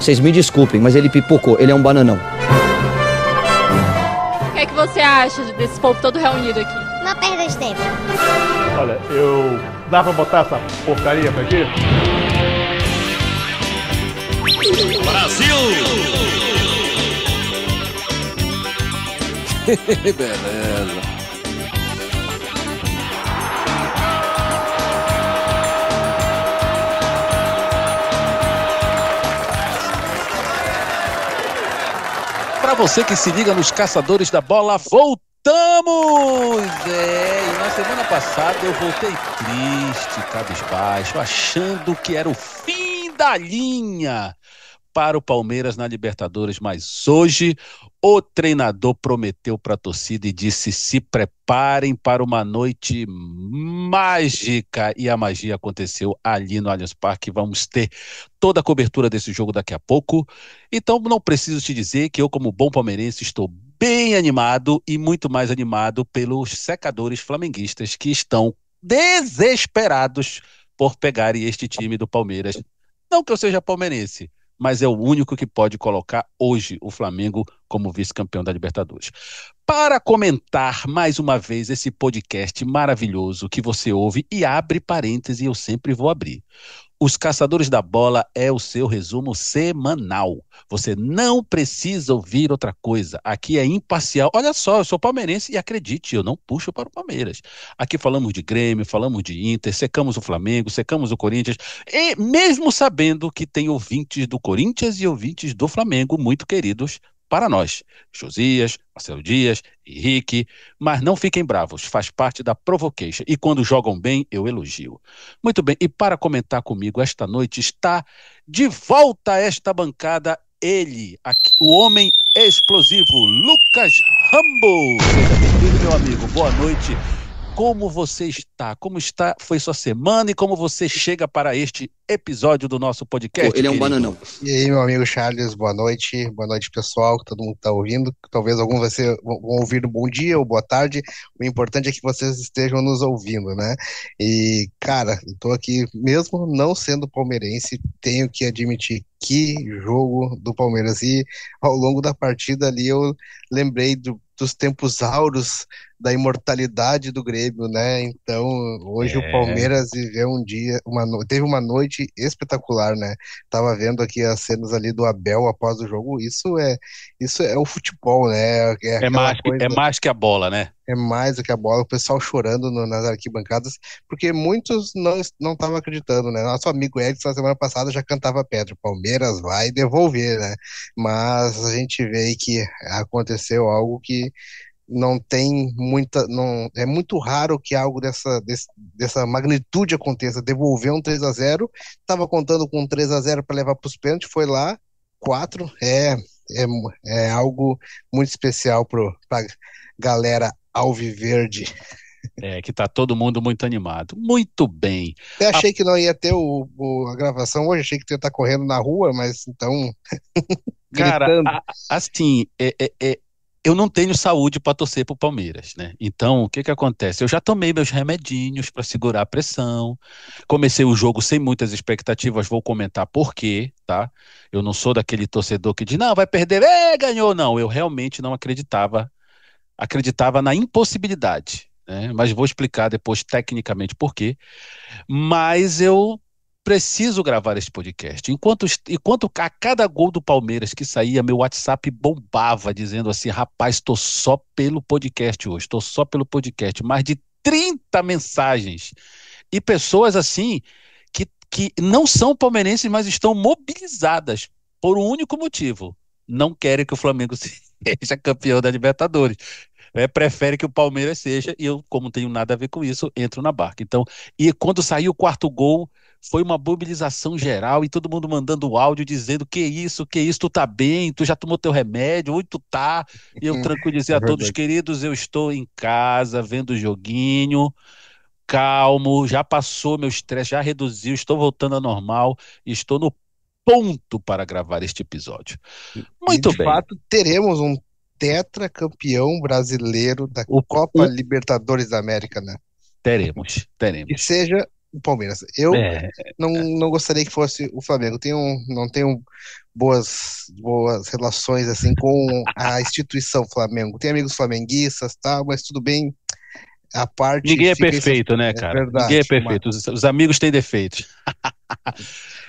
Vocês me desculpem, mas ele pipocou, ele é um bananão. O que é que você acha desse povo todo reunido aqui? Uma perda de tempo. Olha, dá pra botar essa porcaria pra aqui? Brasil! Beleza. Para você que se liga nos Caçadores da Bola, voltamos! E na semana passada eu voltei triste, cabisbaixo, achando que era o fim da linha para o Palmeiras na Libertadores, mas hoje o treinador prometeu para a torcida e disse: se preparem para uma noite mágica, e a magia aconteceu ali no Allianz Parque. Vamos ter toda a cobertura desse jogo daqui a pouco, então não preciso te dizer que eu, como bom palmeirense, estou bem animado e muito mais animado pelos secadores flamenguistas que estão desesperados por pegarem este time do Palmeiras. Não que eu seja palmeirense, mas é o único que pode colocar hoje o Flamengo como vice-campeão da Libertadores. Para comentar mais uma vez esse podcast maravilhoso que você ouve, e abre parêntese, eu sempre vou abrir. Os Caçadores da Bola é o seu resumo semanal. Você não precisa ouvir outra coisa. Aqui é imparcial. Olha só, eu sou palmeirense e acredite, eu não puxo para o Palmeiras. Aqui falamos de Grêmio, falamos de Inter, secamos o Flamengo, secamos o Corinthians. E mesmo sabendo que tem ouvintes do Corinthians e ouvintes do Flamengo muito queridos para nós, Josias, Marcelo Dias, Henrique, mas não fiquem bravos, faz parte da provocation, e quando jogam bem, eu elogio. Muito bem, e para comentar comigo esta noite está de volta a esta bancada ele, aqui, o homem explosivo, Lucas Rambo. Seja bem-vindo, meu amigo, boa noite. Como você está? Como está? Foi sua semana e como você chega para este episódio do nosso podcast? Ele é um bananão. E aí, meu amigo Charles, boa noite pessoal, que todo mundo está ouvindo. Talvez alguns vão ouvir no bom dia ou boa tarde. O importante é que vocês estejam nos ouvindo, né? E, cara, eu tô aqui, mesmo não sendo palmeirense, tenho que admitir que jogo do Palmeiras. E ao longo da partida ali eu lembrei dos tempos áureos da imortalidade do Grêmio, né? Então, hoje o Palmeiras viveu teve uma noite espetacular, né? Tava vendo aqui as cenas ali do Abel após o jogo. Isso é o futebol, né? É mais que a bola, né? É mais do que a bola, o pessoal chorando nas arquibancadas, porque muitos não estavam acreditando, né? Nosso amigo Edson, na semana passada, já cantava pedra, Palmeiras vai devolver, né? Mas a gente vê aí que aconteceu algo que não tem é muito raro que algo dessa magnitude aconteça. Devolver um 3-0, estava contando com um 3-0 para levar para os pênaltis, foi lá, 4, é algo muito especial para galera alviverde. Que tá todo mundo muito animado. Muito bem. Eu achei que não ia ter a gravação hoje, achei que ia estar correndo na rua, mas então... Cara, assim, eu não tenho saúde para torcer pro Palmeiras, né? Então, o que acontece? Eu já tomei meus remedinhos para segurar a pressão, comecei o jogo sem muitas expectativas, vou comentar por quê, tá? Eu não sou daquele torcedor que diz, não, vai perder, ganhou, não. Eu realmente não acreditava na impossibilidade, né? Mas vou explicar depois tecnicamente por quê. Mas eu preciso gravar este podcast. Enquanto a cada gol do Palmeiras que saía, meu WhatsApp bombava, dizendo assim, rapaz, estou só pelo podcast hoje, estou só pelo podcast. Mais de 30 mensagens. E pessoas assim, que não são palmeirenses, mas estão mobilizadas por um único motivo. Não querem que o Flamengo seja campeão da Libertadores. Prefere que o Palmeiras seja, e eu, como não tenho nada a ver com isso, entro na barca. Então, e quando saiu o quarto gol, foi uma mobilização geral e todo mundo mandando áudio dizendo que isso, tu tá bem, tu já tomou teu remédio, onde tu tá? E eu tranquilizei a todos, queridos, eu estou em casa, vendo o joguinho, calmo, já passou meu estresse, já reduziu, estou voltando ao normal, estou no ponto para gravar este episódio. Muito bem. De fato, teremos um tetracampeão brasileiro da Copa Libertadores da América, né? Teremos. Que seja o Palmeiras. Eu É, não gostaria que fosse o Flamengo. Não tenho boas relações assim com a instituição Flamengo. Tenho amigos flamenguistas, tal, mas tudo bem. A parte ninguém é fica isso. perfeito, né, É cara? Ninguém é verdade. perfeito. Os amigos têm defeitos.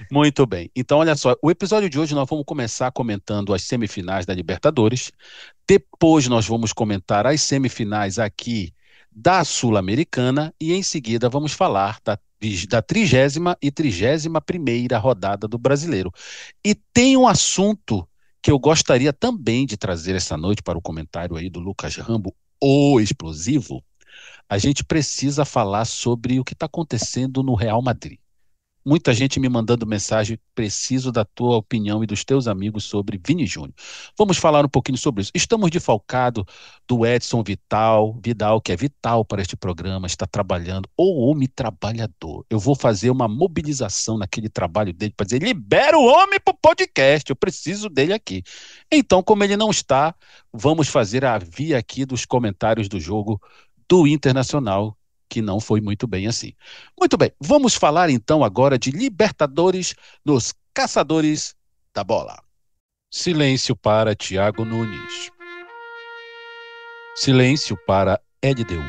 Muito bem. Então, olha só, o episódio de hoje nós vamos começar comentando as semifinais da Libertadores. Depois nós vamos comentar as semifinais aqui da Sul-Americana e em seguida vamos falar da 30ª e 31ª rodada do Brasileiro. E tem um assunto que eu gostaria também de trazer essa noite para o comentário aí do Lucas Rambo, o explosivo. A gente precisa falar sobre o que está acontecendo no Real Madrid. Muita gente me mandando mensagem, preciso da tua opinião e dos teus amigos sobre Vini Júnior. Vamos falar um pouquinho sobre isso. Estamos desfalcados do Edson Vidal, que é vital para este programa, está trabalhando, o homem trabalhador. Eu vou fazer uma mobilização naquele trabalho dele para dizer, libera o homem para o podcast, eu preciso dele aqui. Então, como ele não está, vamos fazer a via aqui dos comentários do jogo do Internacional, que não foi muito bem assim. Muito bem, vamos falar então agora de Libertadores nos Caçadores da Bola. Silêncio para Thiago Nunes. Silêncio para LDU.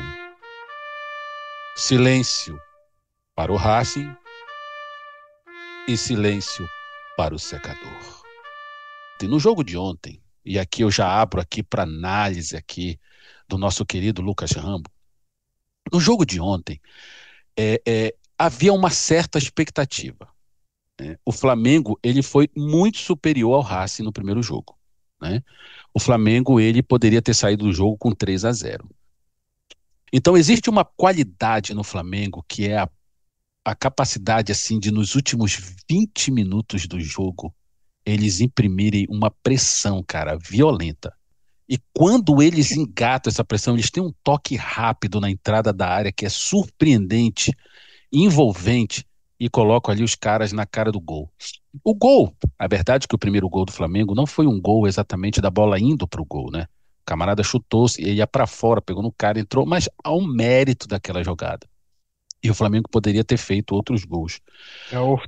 Silêncio para o Racing. E silêncio para o secador. E no jogo de ontem, e aqui eu já abro aqui para análise aqui do nosso querido Lucas Rambo. No jogo de ontem, havia uma certa expectativa. O Flamengo ele foi muito superior ao Racing no primeiro jogo, né? O Flamengo ele poderia ter saído do jogo com 3-0. Então existe uma qualidade no Flamengo que é a capacidade assim de nos últimos 20 minutos do jogo eles imprimirem uma pressão, cara, violenta. E quando eles engatam essa pressão, eles têm um toque rápido na entrada da área que é surpreendente, envolvente e colocam ali os caras na cara do gol. O gol, a verdade é que o primeiro gol do Flamengo não foi um gol exatamente da bola indo para o gol, né? O camarada chutou-se, ele ia para fora, pegou no cara, entrou, mas há um mérito daquela jogada. E o Flamengo poderia ter feito outros gols.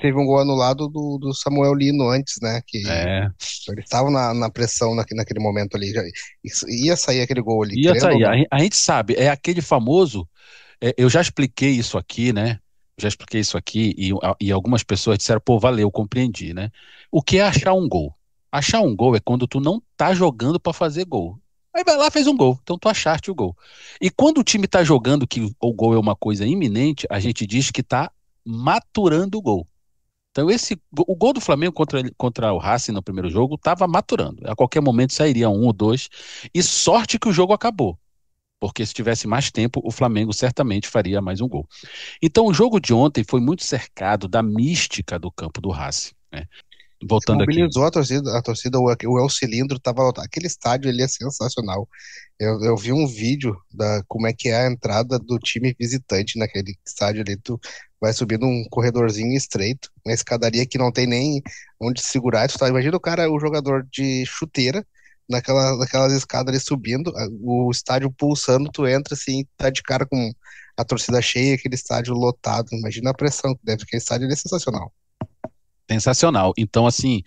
Teve um gol anulado do Samuel Lino antes, né? Que É, ele estava na pressão naquele momento ali. Ia sair aquele gol ali, ia querendo ou sair. não. A gente sabe, é aquele famoso. Eu já expliquei isso aqui, né? Já expliquei isso aqui e algumas pessoas disseram, pô, valeu, compreendi, né? O que é achar um gol? Achar um gol é quando tu não tá jogando para fazer gol. Aí vai lá, fez um gol, então tu achaste o gol. E quando o time tá jogando que o gol é uma coisa iminente, a gente diz que tá maturando o gol. Então o gol do Flamengo contra o Racing no primeiro jogo tava maturando. A qualquer momento sairia um ou dois. E sorte que o jogo acabou. Porque se tivesse mais tempo, o Flamengo certamente faria mais um gol. Então, o jogo de ontem foi muito cercado da mística do campo do Racing, né? Voltando aqui. Mobilizou o El Cilindro estava lotado. Aquele estádio ali é sensacional. Eu vi um vídeo da como é que é a entrada do time visitante naquele estádio ali. Tu vai subindo um corredorzinho estreito, uma escadaria que não tem nem onde segurar. Imagina o jogador de chuteira naquelas escadas ali subindo, o estádio pulsando, tu entra assim, tá de cara com a torcida cheia, aquele estádio lotado. Imagina a pressão que deve, aquele estádio ali é sensacional. Sensacional. Então, assim,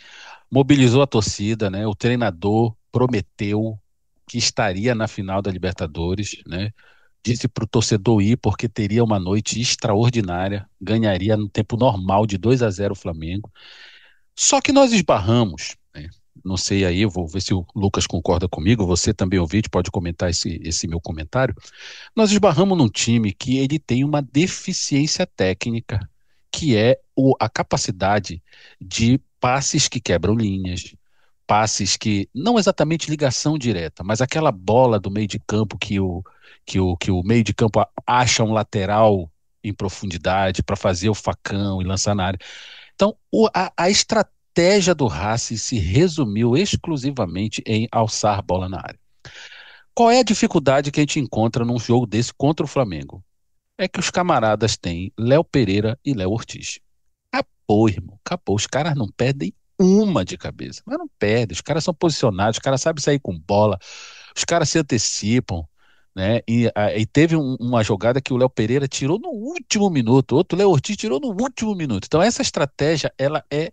mobilizou a torcida, né? O treinador prometeu que estaria na final da Libertadores, né? Disse para o torcedor ir porque teria uma noite extraordinária, ganharia no tempo normal de 2-0 o Flamengo. Só que nós esbarramos, né? Não sei aí, eu vou ver se o Lucas concorda comigo, você também ouvinte, pode comentar esse meu comentário. Nós esbarramos num time que ele tem uma deficiência técnica, que é a capacidade de passes que quebram linhas, passes que, não exatamente ligação direta, mas aquela bola do meio de campo que o meio de campo acha um lateral em profundidade para fazer o facão e lançar na área. Então, a estratégia do Racing se resumiu exclusivamente em alçar bola na área. Qual é a dificuldade que a gente encontra num jogo desse contra o Flamengo? É que os camaradas têm Léo Pereira e Léo Ortiz. Acabou, irmão, acabou. Os caras não perdem uma de cabeça, mas não perdem. Os caras são posicionados, os caras sabem sair com bola, os caras se antecipam, né? E teve uma jogada que o Léo Pereira tirou no último minuto, outro Léo Ortiz tirou no último minuto. Então essa estratégia, ela é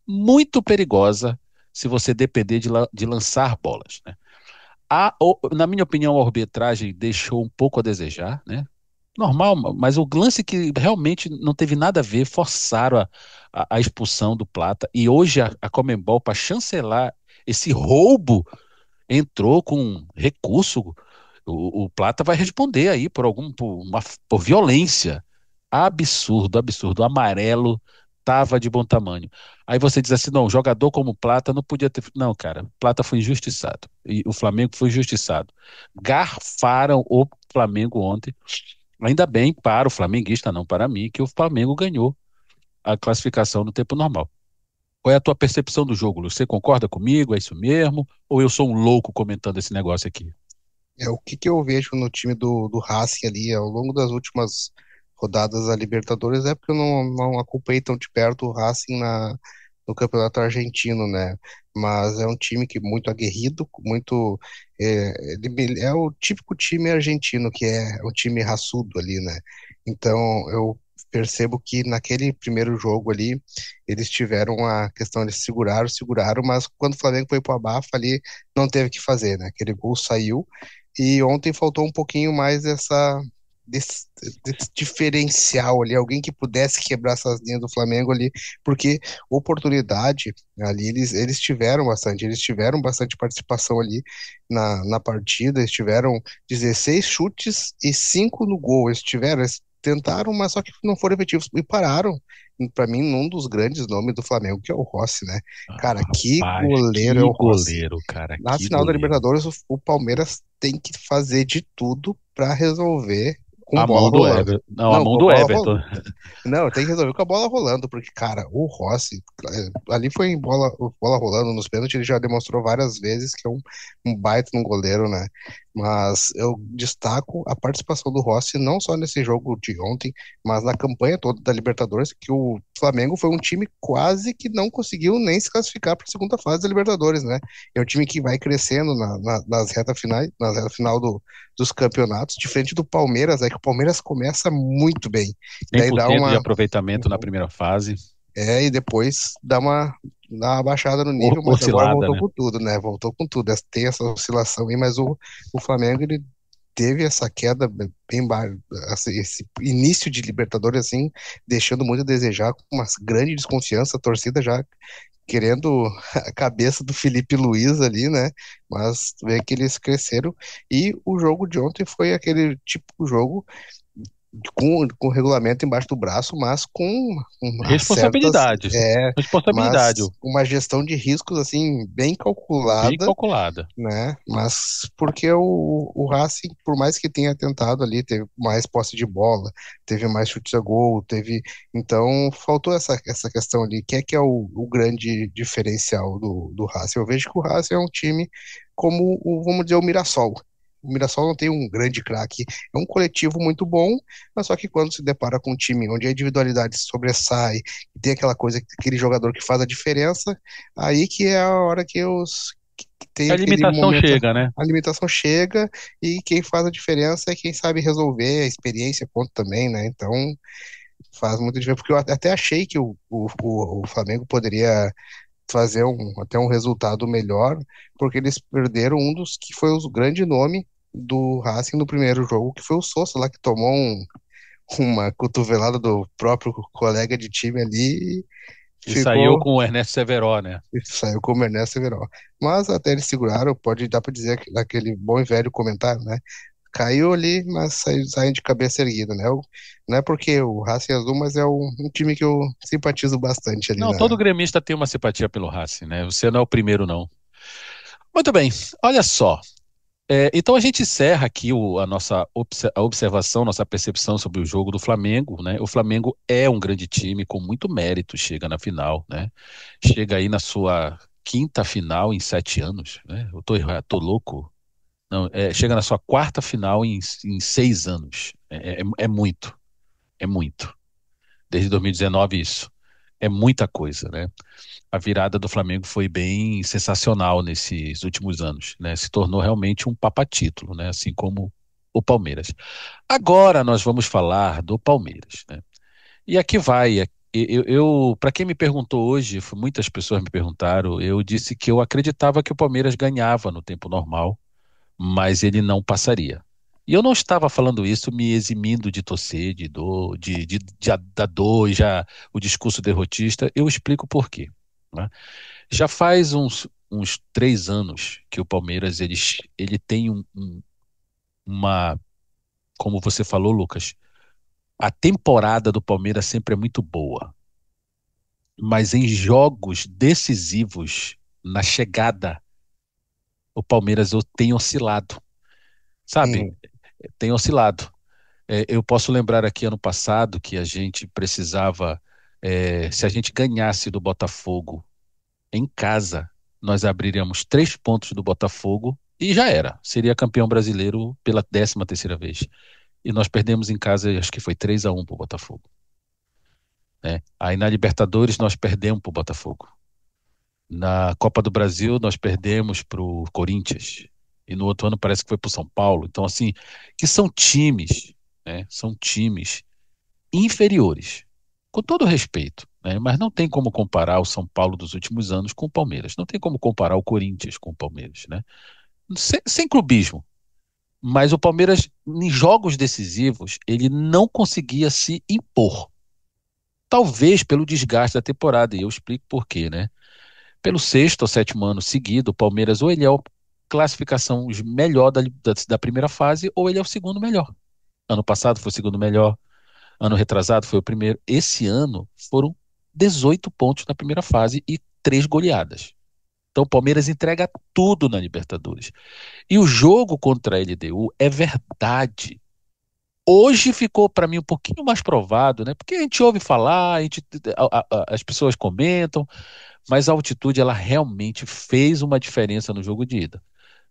muito perigosa se você depender de lançar bolas, né? Na minha opinião, a arbitragem deixou um pouco a desejar, né? Normal, mas o lance que realmente não teve nada a ver, forçaram a expulsão do Plata. E hoje a Conmebol, para chancelar esse roubo, entrou com recurso. O Plata vai responder aí por violência. Absurdo, absurdo. O amarelo estava de bom tamanho. Aí você diz assim, não, jogador como Plata não podia ter. Não, cara, Plata foi injustiçado. E o Flamengo foi injustiçado. Garfaram o Flamengo ontem. Ainda bem para o flamenguista, não para mim, que o Flamengo ganhou a classificação no tempo normal. Qual é a tua percepção do jogo, Lu? Você concorda comigo? É isso mesmo? Ou eu sou um louco comentando esse negócio aqui? O que eu vejo no time do Racing ali ao longo das últimas rodadas da Libertadores é porque eu não acompanhei tão de perto o Racing no Campeonato Argentino, né? Mas é um time que muito aguerrido, muito é o típico time argentino que é um time raçudo ali, né? Então eu percebo que naquele primeiro jogo ali eles tiveram a questão de seguraram, mas quando o Flamengo foi pro abafa ali não teve o que fazer, né? Aquele gol saiu e ontem faltou um pouquinho mais desse, desse diferencial ali, alguém que pudesse quebrar essas linhas do Flamengo ali, porque oportunidade ali eles tiveram bastante participação ali na partida, eles tiveram 16 chutes e 5 no gol, eles tentaram, mas só que não foram efetivos e pararam. Para mim, um dos grandes nomes do Flamengo, que é o Rossi, né? Cara, que Rapaz, goleiro é que o Rossi. goleiro, cara, Na que final da goleiro. Libertadores, o Palmeiras tem que fazer de tudo para resolver com A bola mão do rolando. Everton. Não, a Não, mão com a do bola Everton. rolando. Não, tem que resolver com a bola rolando, porque, cara, o Rossi, ali foi em bola rolando nos pênaltis, ele já demonstrou várias vezes que é um baita no goleiro, né? Mas eu destaco a participação do Rossi, não só nesse jogo de ontem, mas na campanha toda da Libertadores, que o Flamengo foi um time quase que não conseguiu nem se classificar para a segunda fase da Libertadores, né? É um time que vai crescendo nas retas finais, na reta final dos campeonatos, diferente do Palmeiras, é que o Palmeiras começa muito bem. cem Daí por dá cento de uma. aproveitamento na Uhum. primeira fase. E depois dá uma baixada no nível, mas agora Oscilada, voltou né? com tudo, né? Voltou com tudo. Tem essa oscilação aí, mas o Flamengo, ele teve essa queda bem baixa, esse início de Libertadores, assim, deixando muito a desejar, com uma grande desconfiança, a torcida já querendo a cabeça do Felipe Luiz ali, né? Mas vê que eles cresceram. E o jogo de ontem foi aquele típico jogo com o regulamento embaixo do braço, mas com umas certas, Responsabilidade. Responsabilidade, mas uma gestão de riscos assim bem bem calculada, calculada. né? Mas porque o Racing, por mais que tenha tentado ali, teve mais posse de bola, teve mais chutes a gol, então faltou essa questão ali, que é o grande diferencial do Racing. Eu vejo que o Racing é um time como vamos dizer, o Mirassol. O Mirassol não tem um grande craque, é um coletivo muito bom, mas só que quando se depara com um time onde a individualidade sobressai, e tem aquela coisa, aquele jogador que faz a diferença, aí que é a hora que tem A aquele limitação momento, chega, né? a limitação chega e quem faz a diferença é quem sabe resolver, a experiência conta também, né? Então faz muita diferença, porque eu até achei que o Flamengo poderia fazer até um resultado melhor, porque eles perderam um dos que foi o grande nome do Racing no primeiro jogo, que foi o Sousa lá, que tomou uma cotovelada do próprio colega de time ali e E saiu ficou com o Ernesto Severo, né? e saiu como Ernesto Severo. Mas até eles seguraram, pode dar para dizer aquele bom e velho comentário, né? Caiu ali, mas saiu de cabeça erguida, né? Não é porque o Racing é azul, mas é um time que eu simpatizo bastante ali Não, todo gremista tem uma simpatia pelo Racing, né? Você não é o primeiro, não. Muito bem, olha só. Então a gente encerra aqui a nossa a observação, nossa percepção sobre o jogo do Flamengo, né? O Flamengo é um grande time com muito mérito, chega na final, né? Chega aí na sua quinta final em 7 anos, né? Eu tô errado, tô louco. Não, chega na sua quarta final em 6 anos. É muito, é muito. Desde 2019 isso. É muita coisa, né? A virada do Flamengo foi bem sensacional nesses últimos anos, né? Se tornou realmente um papa-título, né? Assim como o Palmeiras. Agora nós vamos falar do Palmeiras, né? E aqui vai. Para quem me perguntou hoje, muitas pessoas me perguntaram, eu disse que eu acreditava que o Palmeiras ganhava no tempo normal, mas ele não passaria. E eu não estava falando isso me eximindo de torcer, de dor, da dor e já o discurso derrotista. Eu explico por quê, né? Já faz uns 3 anos que o Palmeiras ele tem uma, como você falou, Lucas, a temporada do Palmeiras sempre é muito boa, mas em jogos decisivos, na chegada, o Palmeiras tem oscilado, sabe? Uhum. Tem oscilado. Eu posso lembrar aqui ano passado que a gente precisava, se a gente ganhasse do Botafogo em casa, nós abriríamos 3 pontos do Botafogo e já era. Seria campeão brasileiro pela 13ª vez. E nós perdemos em casa, acho que foi 3-1 para o Botafogo, né? Aí na Libertadores nós perdemos para o Botafogo. Na Copa do Brasil nós perdemos para o Corinthians. E no outro ano parece que foi para o São Paulo. Então, assim, que são times, né? São times inferiores, com todo respeito, né? Mas não tem como comparar o São Paulo dos últimos anos com o Palmeiras. Não tem como comparar o Corinthians com o Palmeiras, né? Sem clubismo. Mas o Palmeiras, em jogos decisivos, ele não conseguia se impor. Talvez pelo desgaste da temporada, e eu explico por quê, né? Pelo sexto ou sétimo ano seguido, o Palmeiras ou ele é a classificação melhor da primeira fase, ou ele é o segundo melhor. Ano passado foi o segundo melhor, ano retrasado foi o primeiro. Esse ano foram 18 pontos na primeira fase e 3 goleadas. Então o Palmeiras entrega tudo na Libertadores. E o jogo contra a LDU é verdade. Hoje ficou para mim um pouquinho mais provado, né? Porque a gente ouve falar, as pessoas comentam, mas a altitude ela realmente fez uma diferença no jogo de ida,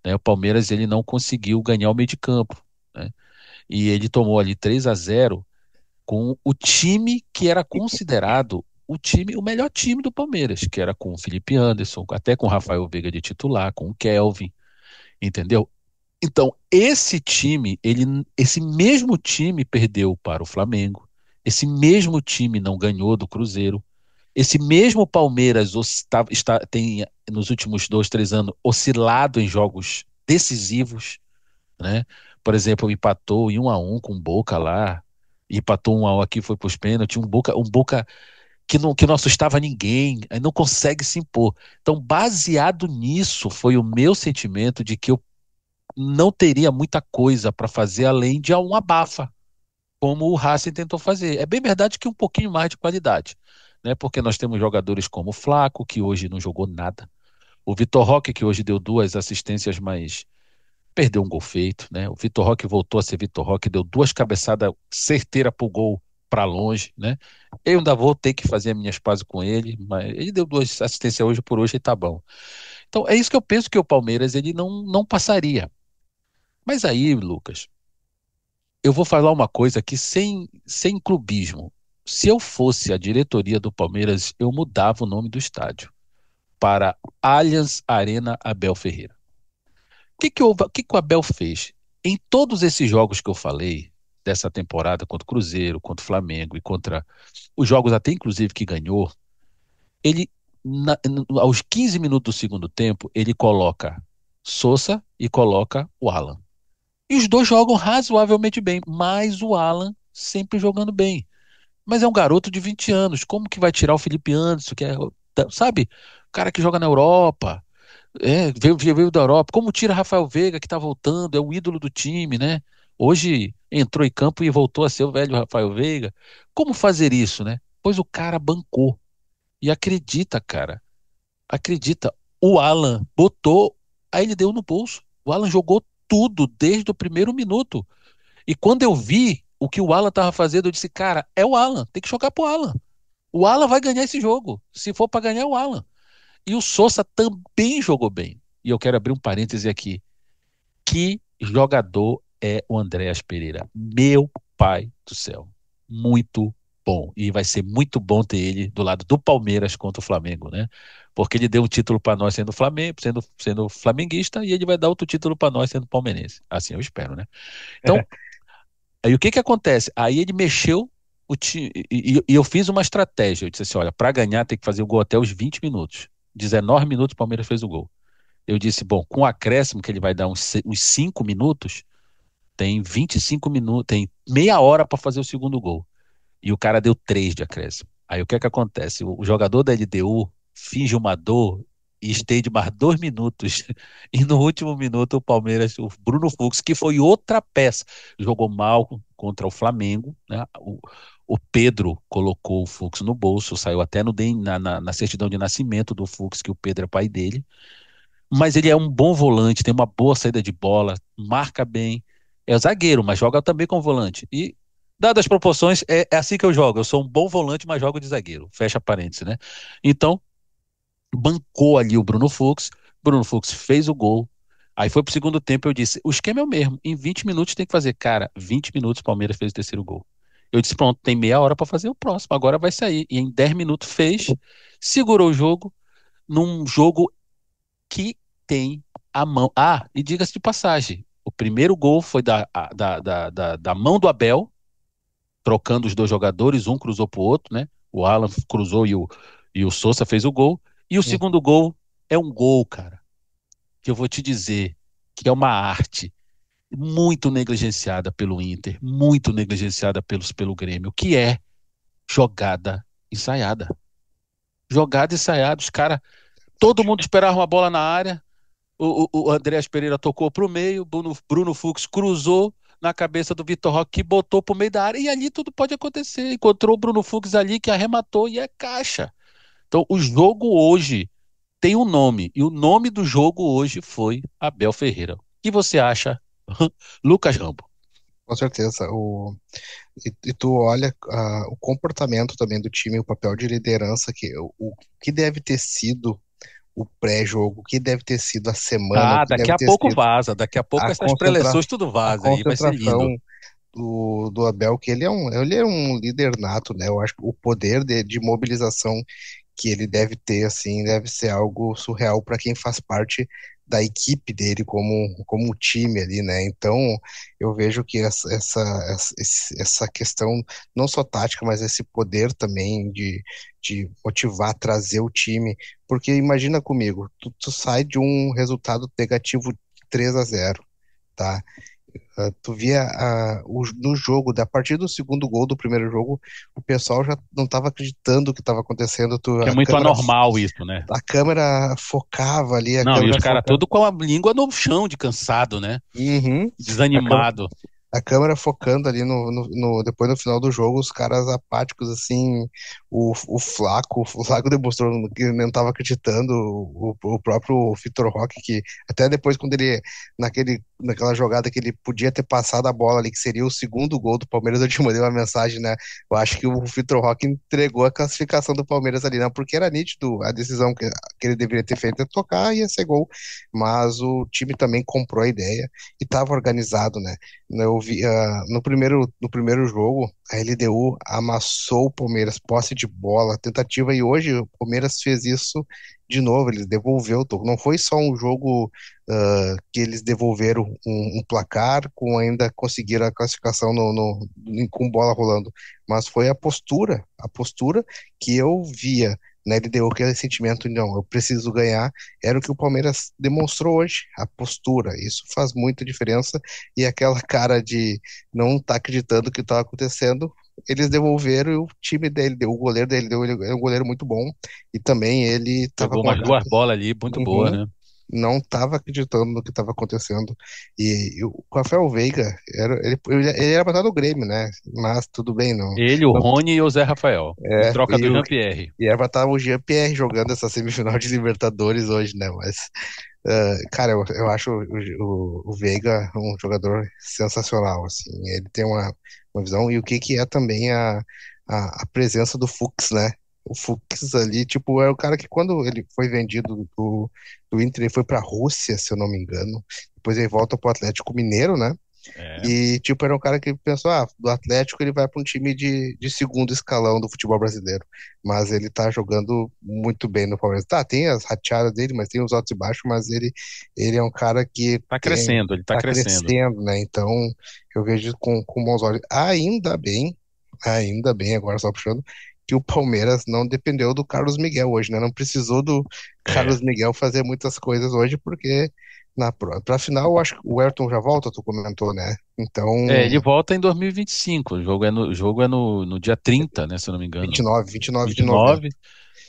né? O Palmeiras ele não conseguiu ganhar o meio de campo, né? E ele tomou ali 3-0 com o time que era considerado o melhor time do Palmeiras, que era com o Felipe Anderson, até com o Rafael Veiga de titular, com o Kelvin, entendeu? Então, esse mesmo time perdeu para o Flamengo, esse mesmo time não ganhou do Cruzeiro, esse mesmo Palmeiras tem, nos últimos 2, 3 anos, oscilado em jogos decisivos, né? Por exemplo, empatou em 1-1 com o Boca lá, empatou 1-1 aqui, foi para os pênaltis, um Boca que não assustava ninguém, aí não consegue se impor. Então, baseado nisso, foi o meu sentimento de que eu não teria muita coisa para fazer além de um abafa, como o Racing tentou fazer. É bem verdade que um pouquinho mais de qualidade, né? Porque nós temos jogadores como o Flaco, que hoje não jogou nada, o Vitor Roque, que hoje deu 2 assistências, mas perdeu um gol feito, né? O Vitor Roque voltou a ser Vitor Roque, deu 2 cabeçadas certeiras pro gol para longe, né? Eu ainda vou ter que fazer as minhas pazes com ele, mas ele deu 2 assistências hoje por hoje e tá bom. Então é isso que eu penso que o Palmeiras ele não passaria. Mas aí, Lucas, eu vou falar uma coisa aqui sem clubismo. Se eu fosse a diretoria do Palmeiras, eu mudava o nome do estádio para Allianz Arena Abel Ferreira. O que que o Abel fez? Em todos esses jogos que eu falei, dessa temporada, contra o Cruzeiro, contra o Flamengo e contra os jogos até inclusive que ganhou, ele, aos 15 minutos do segundo tempo, ele coloca Sosa e coloca o Alan. E os dois jogam razoavelmente bem, mas o Alan sempre jogando bem. Mas é um garoto de 20 anos, como que vai tirar o Felipe Anderson, que é, sabe, o cara que joga na Europa, veio da Europa, como tira Rafael Veiga, que tá voltando, é o ídolo do time, né? Hoje entrou em campo e voltou a ser o velho Rafael Veiga. Como fazer isso, né? Pois o cara bancou. E acredita, cara, acredita, o Alan botou, aí ele deu no bolso. O Alan jogou tudo desde o primeiro minuto. E quando eu vi o que o Alan tava fazendo, eu disse, cara, é o Alan, tem que jogar pro Alan. O Alan vai ganhar esse jogo. Se for para ganhar, é o Alan. E o Sosa também jogou bem. E eu quero abrir um parêntese aqui. Que jogador é o Andréas Pereira? Meu pai do céu. Muito bom. E vai ser muito bom ter ele do lado do Palmeiras contra o Flamengo, né? Porque ele deu um título para nós sendo Flamengo, sendo flamenguista, e ele vai dar outro título para nós sendo palmeirense. Assim eu espero, né? Então, aí o que que acontece? Aí ele mexeu o time, e eu fiz uma estratégia. Eu disse assim: olha, para ganhar tem que fazer o gol até os 20 minutos. 19 minutos o Palmeiras fez o gol. Eu disse, bom, com o acréscimo que ele vai dar uns 5 minutos, tem 25 minutos, tem meia hora para fazer o segundo gol. E o cara deu 3 de acréscimo. Aí o que é que acontece? O jogador da LDU finge uma dor e estende mais 2 minutos. E no último minuto o Palmeiras, o Bruno Fux, que foi outra peça, jogou mal contra o Flamengo, né? O Pedro colocou o Fux no bolso, saiu até na certidão de nascimento do Fux, que o Pedro é pai dele. Mas ele é um bom volante, tem uma boa saída de bola, marca bem. É zagueiro, mas joga também com volante. E, dadas as proporções, é assim que eu jogo. Eu sou um bom volante, mas jogo de zagueiro. Fecha parênteses, né? Então, bancou ali o Bruno Fux. Bruno Fux fez o gol. Aí foi pro segundo tempo, eu disse, o esquema é o mesmo. Em 20 minutos tem que fazer. Cara, 20 minutos o Palmeiras fez o terceiro gol. Eu disse, pronto, tem meia hora para fazer o próximo. Agora vai sair. E em 10 minutos fez, segurou o jogo, num jogo que tem a mão. Ah, e diga-se de passagem, o primeiro gol foi da mão do Abel, trocando os dois jogadores, um cruzou pro outro, né? O Alan cruzou e o Sousa fez o gol. E o segundo gol é um gol, cara, que eu vou te dizer que é uma arte muito negligenciada pelo Inter, muito negligenciada pelo Grêmio, que é jogada ensaiada. Jogada ensaiada, os caras, todo mundo esperava uma bola na área. O Andreas Pereira tocou para o meio, Bruno Fux cruzou na cabeça do Vitor Roque, que botou para o meio da área, e ali tudo pode acontecer. Encontrou o Bruno Fux ali, que arrematou, e é caixa. Então, o jogo hoje tem um nome, e o nome do jogo hoje foi Abel Ferreira. O que você acha, Lucas Rambo? Com certeza. E tu olha o comportamento também do time, o papel de liderança, o que deve ter sido o pré-jogo, o que deve ter sido a semana, o Ah, que daqui deve a ter pouco sido vaza, daqui a pouco a essas concentra, preleções tudo a vaza aí, vai ser concentração lindo. do Abel, que ele é um líder nato, né? Eu acho que o poder de mobilização que ele deve ter, assim, deve ser algo surreal para quem faz parte da equipe dele como um time ali, né? Então, eu vejo que essa questão, não só tática, mas esse poder também de motivar, trazer o time, porque imagina comigo, tu sai de um resultado negativo 3-0, tá? Tu via no jogo, a partir do segundo gol do primeiro jogo, o pessoal já não estava acreditando o que estava acontecendo. Que é muito anormal isso, né? A câmera focava ali, a Não, e os câmera caras focava. tudo com a língua no chão, de cansado, né? Uhum. A câmera, Desanimado. a câmera focando ali depois no final do jogo, os caras apáticos, assim, o Flaco demonstrou que não estava acreditando, o próprio Vitor Roque, que até depois, quando ele, naquela jogada que ele podia ter passado a bola ali, que seria o segundo gol do Palmeiras, eu te mandei uma mensagem, né? Eu acho que o Vitor Roque entregou a classificação do Palmeiras ali, né? Porque era nítido a decisão que ele deveria ter feito é tocar e ia ser gol, mas o time também comprou a ideia e estava organizado, né? Eu vi, no primeiro jogo, a LDU amassou o Palmeiras, posse de bola, tentativa, e hoje o Palmeiras fez isso de novo, eles devolveu, não foi só um jogo que eles devolveram um placar, com ainda conseguiram a classificação com bola rolando, mas foi a postura que eu via na LDU, aquele sentimento, não, eu preciso ganhar, era o que o Palmeiras demonstrou hoje, a postura, isso faz muita diferença, e aquela cara de não estar acreditando que estava acontecendo, eles devolveram, e o time dele, o goleiro dele, ele é um goleiro muito bom, e também ele estava Jogou com a umas duas bolas ali, muito boa, Uhum. né? Não estava acreditando no que estava acontecendo. E o Rafael Veiga, ele era para estar no Grêmio, né? Mas tudo bem, não. Ele, o não- Rony e o Zé Rafael, em É, troca do Jean-Pierre. e era para estar o Jean-Pierre jogando essa semifinal de Libertadores hoje, né? Mas, cara, eu acho o Veiga um jogador sensacional, assim. Ele tem uma visão, e o que é também a presença do Fux, né? O Fux ali, tipo, é o cara que quando ele foi vendido do Inter, ele foi pra Rússia, se eu não me engano. Depois ele volta pro Atlético Mineiro, né? É. E, tipo, era um cara que pensou, do Atlético ele vai para um time de segundo escalão do futebol brasileiro. Mas ele tá jogando muito bem no Palmeiras. Tá, tem as rateadas dele, mas tem os altos e baixos, mas ele é um cara que Tá crescendo, ele tá tá crescendo. crescendo, né? Então, eu vejo com bons olhos. Ainda bem, agora só puxando, que o Palmeiras não dependeu do Carlos Miguel hoje, né? Não precisou do É. Carlos Miguel fazer muitas coisas hoje, porque pra final, eu acho que o Ayrton já volta, tu comentou, né? Então, Ele volta em 2025. O jogo é no dia 30, né? Se eu não me engano. 29 de novembro. 29.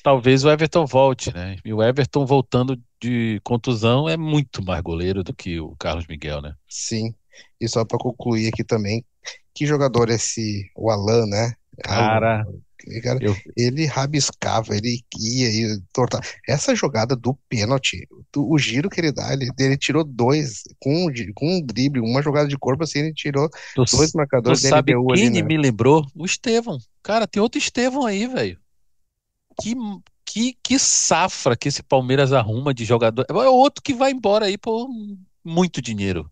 Talvez o Everton volte, né? E o Everton voltando de contusão é muito mais goleiro do que o Carlos Miguel, né? Sim. E só para concluir aqui também, que jogador é o Alan, né? Alan. Cara, Cara, eu, ele rabiscava, ele ia e tortava. Essa jogada do pênalti, o giro que ele dá, ele tirou dois com um drible, uma jogada de corpo assim, ele tirou tu, dois tu marcadores da sabe LDU ali, quem né? me lembrou? O Estevão. Cara, tem outro Estevão aí, velho. Que, que safra que esse Palmeiras arruma de jogador. É outro que vai embora aí por muito dinheiro.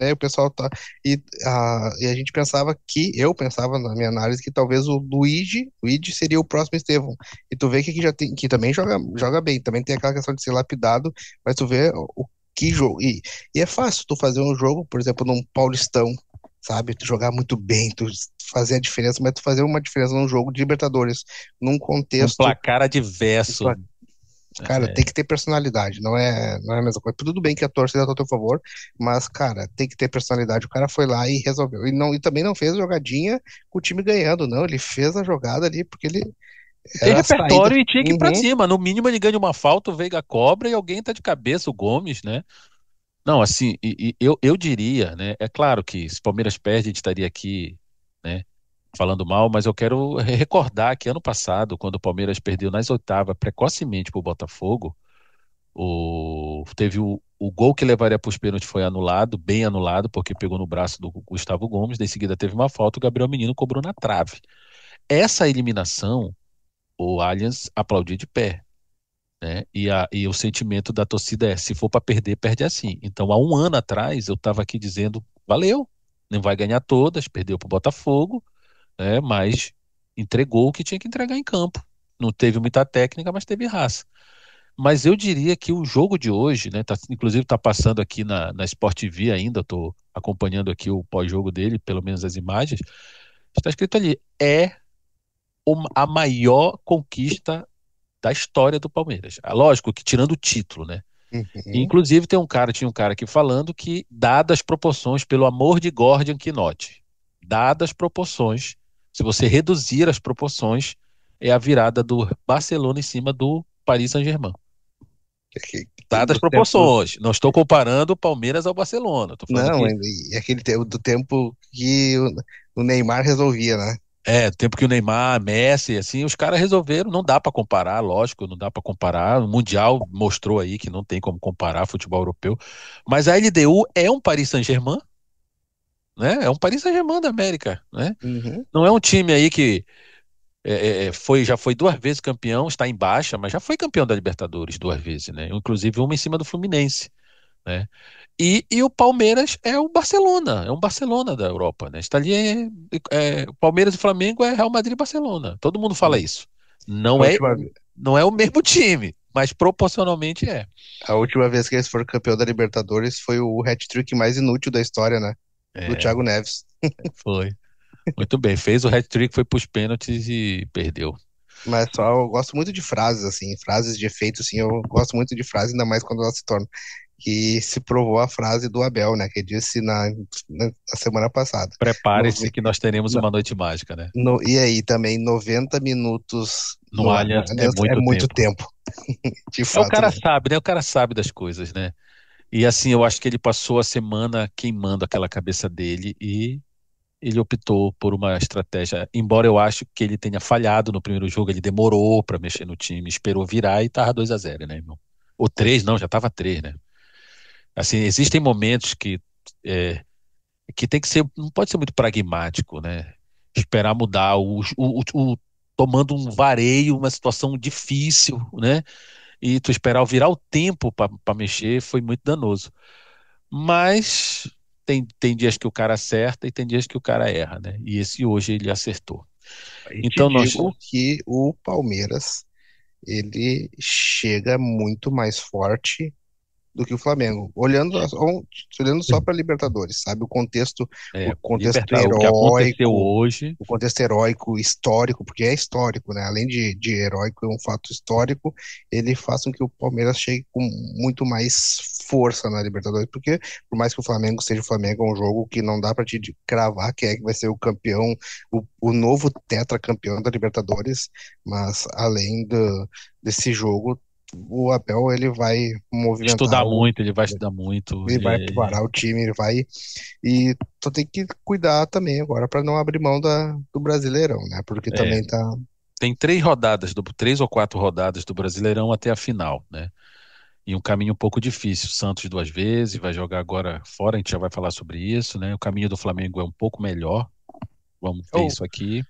O pessoal tá. E a gente pensava eu pensava na minha análise que talvez o Luigi seria o próximo Estevão. E tu vê que aqui já tem, que também joga bem, também tem aquela questão de ser lapidado, mas tu vê o que jogo. E é fácil tu fazer um jogo, por exemplo, num Paulistão, sabe? Tu jogar muito bem, tu fazer a diferença, mas tu fazer uma diferença num jogo de Libertadores, num Um contexto. placar adverso. Cara, É, tem que ter personalidade, não é a mesma coisa. Tudo bem que a torcida tá a teu favor, mas, cara, tem que ter personalidade. O cara foi lá e resolveu. E também não fez a jogadinha com o time ganhando, não. Ele fez a jogada ali porque ele tem era a saída. repertório e tinha que ir pra Uhum. cima. No mínimo ele ganha uma falta, o Veiga cobra e alguém tá de cabeça, o Gomes, né? Não, assim, eu diria, né? É claro que se o Palmeiras perde, a gente estaria aqui, né, falando mal, mas eu quero recordar que ano passado, quando o Palmeiras perdeu nas oitavas precocemente para o Botafogo, teve o gol que levaria para os pênaltis foi anulado, bem anulado, porque pegou no braço do Gustavo Gomes, em seguida teve uma falta, o Gabriel Menino cobrou na trave. Essa eliminação, o Allianz aplaudiu de pé, né? E o sentimento da torcida é: se for para perder, perde assim. Então, há um ano atrás, eu estava aqui dizendo: valeu, não vai ganhar todas, perdeu para o Botafogo, né? Mas entregou o que tinha que entregar em campo. Não teve muita técnica, mas teve raça. Mas eu diria que o jogo de hoje, né? Inclusive está passando aqui na Sport TV ainda, estou acompanhando aqui o pós-jogo dele, pelo menos as imagens. Está escrito ali: é a maior conquista da história do Palmeiras. Lógico que tirando o título, né? Uhum. Inclusive tinha um cara aqui falando que, dadas as proporções, pelo amor de Gordian Quinote, dadas as proporções, se você reduzir as proporções, é a virada do Barcelona em cima do Paris Saint-Germain. Dadas as Do tempo. proporções. Não estou comparando o Palmeiras ao Barcelona. Estou falando Não, que e aquele do tempo que o Neymar resolvia, né? tempo que o Neymar, Messi, assim, os caras resolveram. Não dá para comparar, lógico, não dá para comparar. O Mundial mostrou aí que não tem como comparar futebol europeu. Mas a LDU é um Paris Saint-Germain, né? É um Paris Saint-Germain da América, né? Uhum. Não é um time aí que já foi duas vezes campeão, está em baixa, mas já foi campeão da Libertadores duas vezes, né? Inclusive uma em cima do Fluminense, né? E o Palmeiras é o Barcelona, é um Barcelona da Europa, né? Está ali o Palmeiras e Flamengo é Real Madrid e Barcelona. Todo mundo fala isso. A Não é, última, não é o mesmo time, mas proporcionalmente é. a última vez que eles foram campeão da Libertadores foi o hat-trick mais inútil da história, né? Do É, Thiago Neves. foi. Muito bem. Fez o hat-trick, foi para os pênaltis e perdeu. Mas só eu gosto muito de frases, assim, frases de efeito, assim, eu gosto muito de frases, ainda mais quando elas se tornam. Que se provou a frase do Abel, né? Que disse na semana passada. Prepare-se Nove- que nós teremos no- uma noite mágica, né? e aí também, 90 minutos No no Allianz é Allianz é muito muito tempo. tempo, de O fato, cara né? sabe, né? O cara sabe das coisas, né? E assim, eu acho que ele passou a semana queimando aquela cabeça dele e ele optou por uma estratégia. Embora eu acho que ele tenha falhado no primeiro jogo, ele demorou para mexer no time, esperou virar e tava 2-0, né, irmão? Ou 3 não, já tava 3, né? Assim, existem momentos é, que tem que ser, não pode ser muito pragmático, né? Esperar mudar tomando um vareio, uma situação difícil, né? E tu esperar virar o tempo para mexer foi muito danoso. Mas tem dias que o cara acerta e tem dias que o cara erra, né? E esse hoje ele acertou. E te Então nós, digo que o Palmeiras, ele chega muito mais forte do que o Flamengo. Olhando só para Libertadores, sabe? O contexto o que aconteceu heróico, hoje, o contexto heróico histórico, porque é histórico, né? Além de heróico, é um fato histórico, ele faz com que o Palmeiras chegue com muito mais força na Libertadores, porque por mais que o Flamengo seja o Flamengo, é um jogo que não dá para te cravar quem é que vai ser o campeão, o novo tetracampeão da Libertadores, mas desse jogo, o Abel ele vai movimentar estudar muito, ele vai estudar muito. ele vai preparar o time, ele vai. E só tem que cuidar também agora para não abrir mão do Brasileirão, né? Porque É, também tá. tem 3 ou 4 rodadas do Brasileirão até a final, né? E um caminho um pouco difícil. Santos 2 vezes, vai jogar agora fora, a gente já vai falar sobre isso, né? O caminho do Flamengo é um pouco melhor. Vamos ver Ou isso aqui.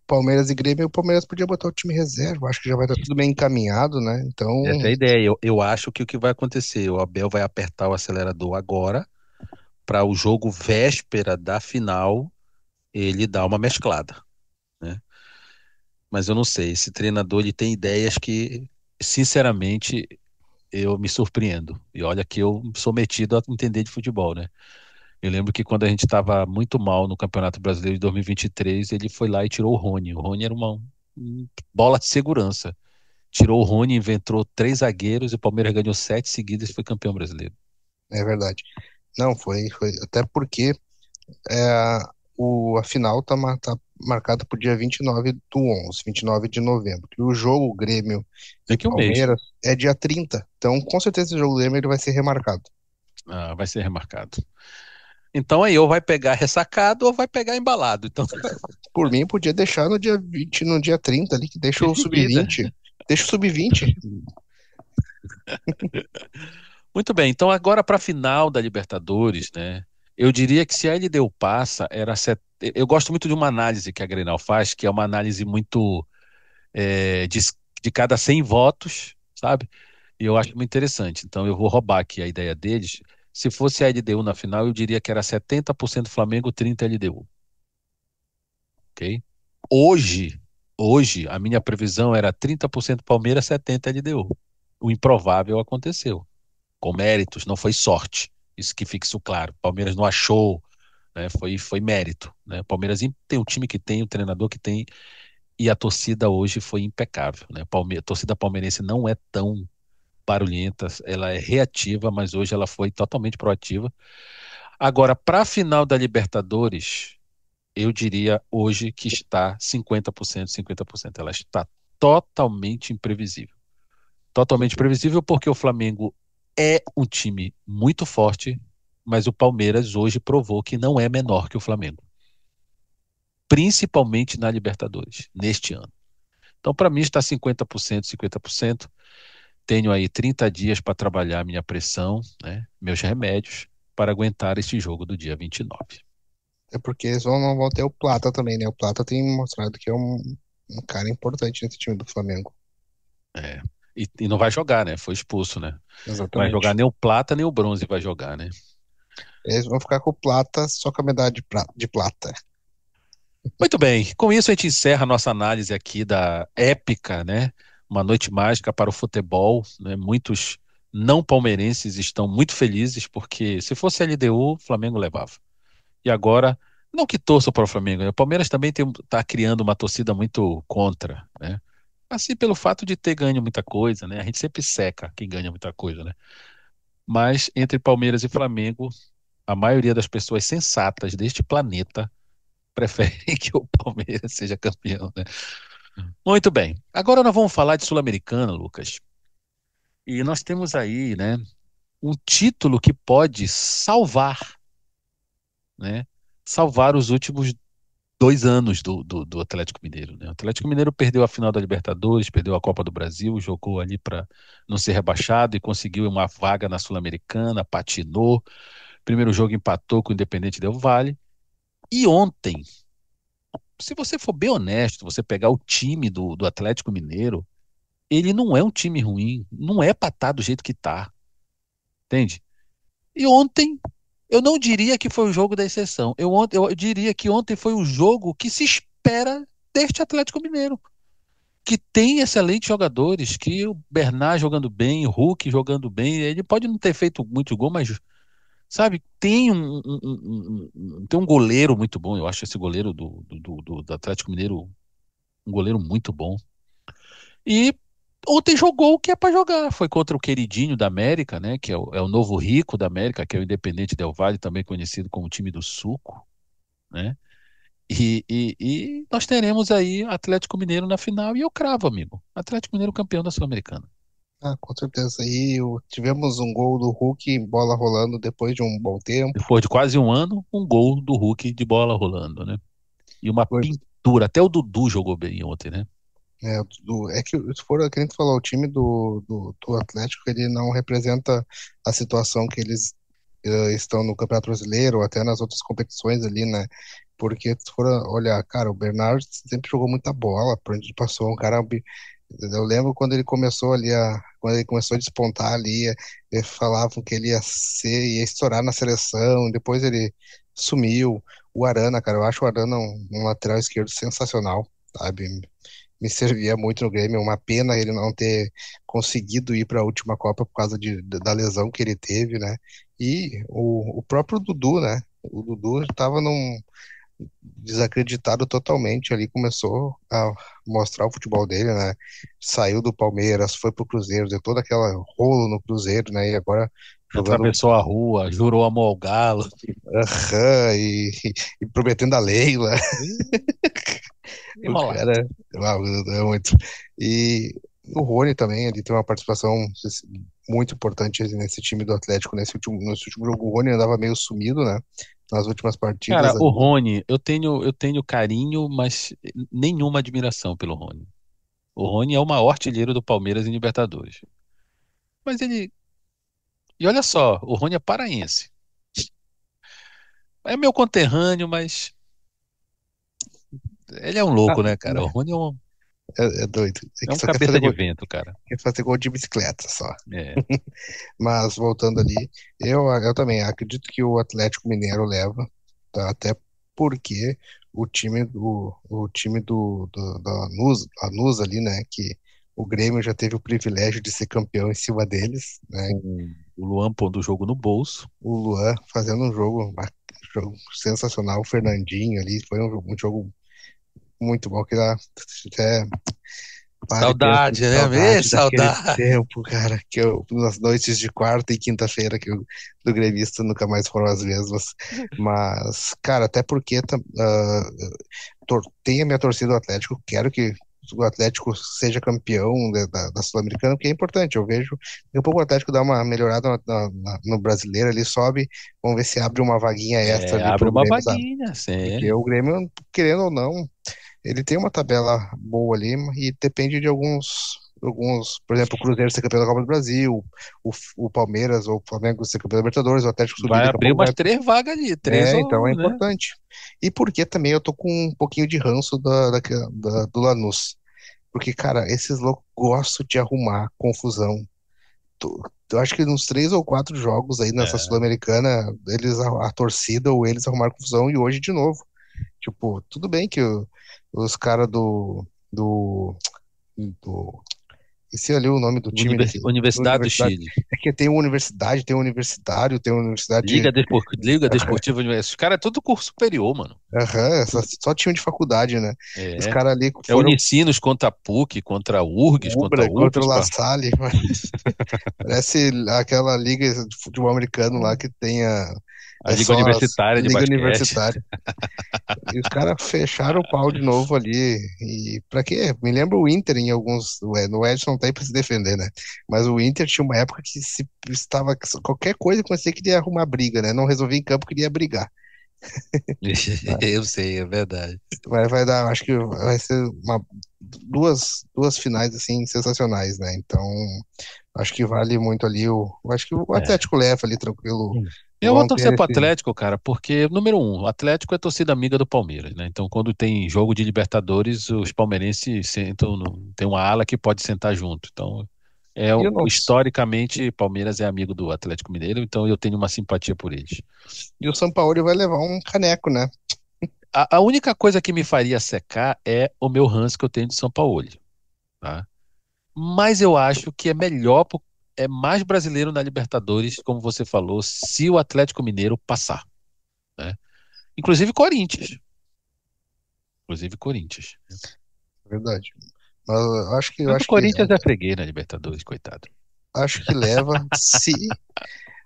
Palmeiras e Grêmio, o Palmeiras podia botar o time reserva, acho que já vai estar tudo bem encaminhado, né? Então, Essa é a ideia. Eu acho que o que vai acontecer, o Abel vai apertar o acelerador agora para o jogo véspera da final ele dar uma mesclada, né? Mas eu não sei, esse treinador ele tem ideias que, sinceramente, eu me surpreendo. E olha que eu sou metido a entender de futebol, né? Eu lembro que quando a gente estava muito mal no Campeonato Brasileiro de 2023, ele foi lá e tirou o Rony. O Rony era uma bola de segurança. Tirou o Rony, inventou 3 zagueiros e o Palmeiras ganhou 7 seguidas e foi campeão brasileiro. é verdade. Não, foi até porque é, a final tá marcada para o dia 29/11, 29 de novembro. E o jogo Grêmio e Daqui a um mês. Palmeiras é dia 30. Então, com certeza, esse jogo do Grêmio ele vai ser remarcado. Vai ser remarcado. Então aí ou vai pegar ressacado ou vai pegar embalado. Então, Por mim, podia deixar no dia 20, no dia 30 ali, que deixa em o seguida. sub-20. Deixa o sub-20. Muito bem, então agora para a final da Libertadores, né? Eu diria que se a LDU passa, eu gosto muito de uma análise que a Grenal faz, que é uma análise muito de cada 100 votos, sabe? E eu acho muito interessante. Então eu vou roubar aqui a ideia deles. Se fosse a LDU na final, eu diria que era 70% Flamengo, 30 LDU, ok? Hoje, hoje a minha previsão era 30% Palmeiras, 70 LDU. O improvável aconteceu. Com méritos, não foi sorte. Isso que fique isso claro. Palmeiras não achou, né? Foi mérito, né? Palmeiras tem o time que tem, o treinador que tem, e a torcida hoje foi impecável, né? A torcida palmeirense não é tão barulhenta, ela é reativa, mas hoje ela foi totalmente proativa. Agora, para a final da Libertadores, eu diria hoje que está 50%, 50%. Ela está totalmente imprevisível. Totalmente previsível porque o Flamengo é um time muito forte, mas o Palmeiras hoje provou que não é menor que o Flamengo, principalmente na Libertadores, neste ano. Então, para mim, está 50%, 50%. Tenho aí 30 dias para trabalhar minha pressão, né, meus remédios, para aguentar este jogo do dia 29. É porque eles não vão ter o Plata também, né? O Plata tem mostrado que é um cara importante nesse time do Flamengo. É. E não vai jogar, né? Foi expulso, né? Vai jogar Exatamente. nem o Plata nem o Bronze vai jogar, né? Eles vão ficar com o Plata só com a medalha de plata. Muito bem, com isso a gente encerra a nossa análise aqui da épica, né? Uma noite mágica para o futebol, né? Muitos não palmeirenses estão muito felizes porque se fosse LDU, o Flamengo levava. E agora, não que torçam para o Flamengo, né? O Palmeiras também está criando uma torcida muito contra, né? Assim pelo fato de ter ganho muita coisa, né? A gente sempre seca quem ganha muita coisa, né? Mas entre Palmeiras e Flamengo, a maioria das pessoas sensatas deste planeta preferem que o Palmeiras seja campeão, né? Muito bem. Agora nós vamos falar de Sul-Americana, Lucas. E nós temos aí, né, um título que pode salvar, né? Salvar os últimos 2 anos do Atlético Mineiro, né? O Atlético Mineiro perdeu a final da Libertadores, perdeu a Copa do Brasil, jogou ali para não ser rebaixado e conseguiu uma vaga na Sul-Americana, patinou. Primeiro jogo empatou com o Independente Del Valle. E ontem, se você for bem honesto, você pegar o time do Atlético Mineiro, ele não é um time ruim, não é pra estar do jeito que tá, entende? E ontem Eu não diria que foi o jogo da exceção. Eu diria que ontem foi o jogo que se espera deste Atlético Mineiro, que tem excelentes jogadores, que o Bernard jogando bem, o Hulk jogando bem. Ele pode não ter feito muito gol, mas, sabe, tem um goleiro muito bom. Eu acho esse goleiro do Atlético Mineiro um goleiro muito bom. E ontem jogou o que é para jogar. Foi contra o queridinho da América, né? Que é o novo rico da América, que é o Independente Del Valle, também conhecido como time do Suco, né? E nós teremos aí Atlético Mineiro na final e eu cravo, amigo. Atlético Mineiro campeão da Sul-Americana. Ah, com certeza. E tivemos um gol do Hulk, bola rolando depois de um bom tempo. Depois de quase um ano, um gol do Hulk de bola rolando, né? E uma Foi, pintura. Até o Dudu jogou bem ontem, né? é que, se for, que nem tu falou, o time do Atlético, ele não representa a situação que eles estão no Campeonato Brasileiro ou até nas outras competições ali, né? Porque se for olhar, cara, o Bernard sempre jogou muita bola, por onde ele passou, um cara. Eu lembro quando ele começou ali quando ele começou a despontar ali, falavam que ele ia estourar na seleção, depois ele sumiu. O Arana, cara, eu acho o Arana um lateral esquerdo sensacional, sabe? Me servia muito no Grêmio, uma pena ele não ter conseguido ir para a última Copa por causa da lesão que ele teve, né? E o próprio Dudu, né? O Dudu estava desacreditado totalmente ali, começou a mostrar o futebol dele, né? Saiu do Palmeiras, foi pro Cruzeiro, deu todo aquele rolo no Cruzeiro, né? E agora jogando Atravessou a rua, jurou amor ao Galo. aham, e prometendo a Leila. O Enrolado. cara, uau, é muito. E o Rony também, ele tem uma participação muito importante nesse time do Atlético, nesse último jogo. O Rony andava meio sumido, né? Nas últimas Cara, partidas o ali. Rony, eu tenho carinho, mas nenhuma admiração pelo Rony. O Rony é o maior artilheiro do Palmeiras em Libertadores. Mas ele. E olha só, o Rony é paraense. É meu conterrâneo, mas ele é um Ah, louco, né, cara? O né, Rony é doido. É é que um só quer cabeça fazer de gol, vento, cara. quer fazer gol de bicicleta só. É. Mas voltando ali, eu também acredito que o Atlético Mineiro leva, tá? Até porque o time da Lanús ali, né? Que o Grêmio já teve o privilégio de ser campeão em cima deles, né? O Luan pondo o jogo no bolso. O Luan fazendo um jogo sensacional, o Fernandinho ali, foi um jogo muito bom, que dá até para e pensa Saudade, em né? Ê, saudade daquele saudade. tempo, cara, nas noites de quarta e quinta-feira do gremista nunca mais foram as mesmas. Mas, cara, até porque tem a minha torcida do Atlético, quero que o Atlético seja campeão da Sul-Americana, porque é importante. Eu vejo daqui a pouco o Atlético dá uma melhorada no brasileiro, ele sobe, vamos ver se abre uma vaguinha extra É, ali abre pro uma Grêmio, sabe? vaguinha, Porque sim. o Grêmio, querendo ou não, ele tem uma tabela boa ali e depende de alguns, por exemplo, o Cruzeiro ser campeão da Copa do Brasil, o Palmeiras ou o Flamengo ser campeão da Libertadores, o Atlético subir Vai daqui a abrir pouco umas vai. três vagas ali, três Então é ou, né? importante. E porque também eu tô com um pouquinho de ranço do Lanús. Porque, cara, esses loucos gostam de arrumar confusão. Eu acho que nos 3 ou 4 jogos aí nessa É. Sul-Americana, a torcida ou eles arrumaram confusão e hoje de novo. Tipo, tudo bem que os caras do. Esse ali é o nome do time daqui, do Universidade do Universidade. Chile. É que tem uma universidade, tem um universitário, tem uma universidade. Liga Desportiva Universidade. Os caras é tudo curso superior, mano. Aham, só time de faculdade, né? Os É. caras ali É foram Unicinos contra a PUC, contra a URGS, contra a Ubra contra o La UFSPA. Salle, parece aquela liga de futebol americano lá que tem A é Liga só as Universitária de liga Basquete. universitária. E os caras fecharam o pau de novo ali. E pra quê? Me lembra o Inter em alguns. No Edson não tem pra se defender, né? Mas o Inter tinha uma época que se estava. Qualquer coisa que você queria arrumar briga, né? Não resolvia em campo, queria brigar. Eu sei, é verdade. Vai dar, acho que vai ser duas finais assim sensacionais, né? Então, acho que vale muito ali acho que o É. Atlético leva ali tranquilo. Eu vou Vão torcer ter pro esse. Atlético, cara, porque, número um, o Atlético é torcida amiga do Palmeiras, né? Então, quando tem jogo de Libertadores, os palmeirenses sentam, tem uma ala que pode sentar junto. Então, E o nosso. Historicamente, Palmeiras é amigo do Atlético Mineiro, então eu tenho uma simpatia por eles. E o Sampaoli vai levar um caneco, né? A única coisa que me faria secar é o meu ranço que eu tenho de São Paulo, tá? Mas eu acho que é melhor, é mais brasileiro na Libertadores, como você falou, se o Atlético Mineiro passar, né? Inclusive Corinthians. Inclusive Corinthians. Verdade. Mas eu Mas o acho que, Corinthians é freguês na Libertadores, coitado. acho que leva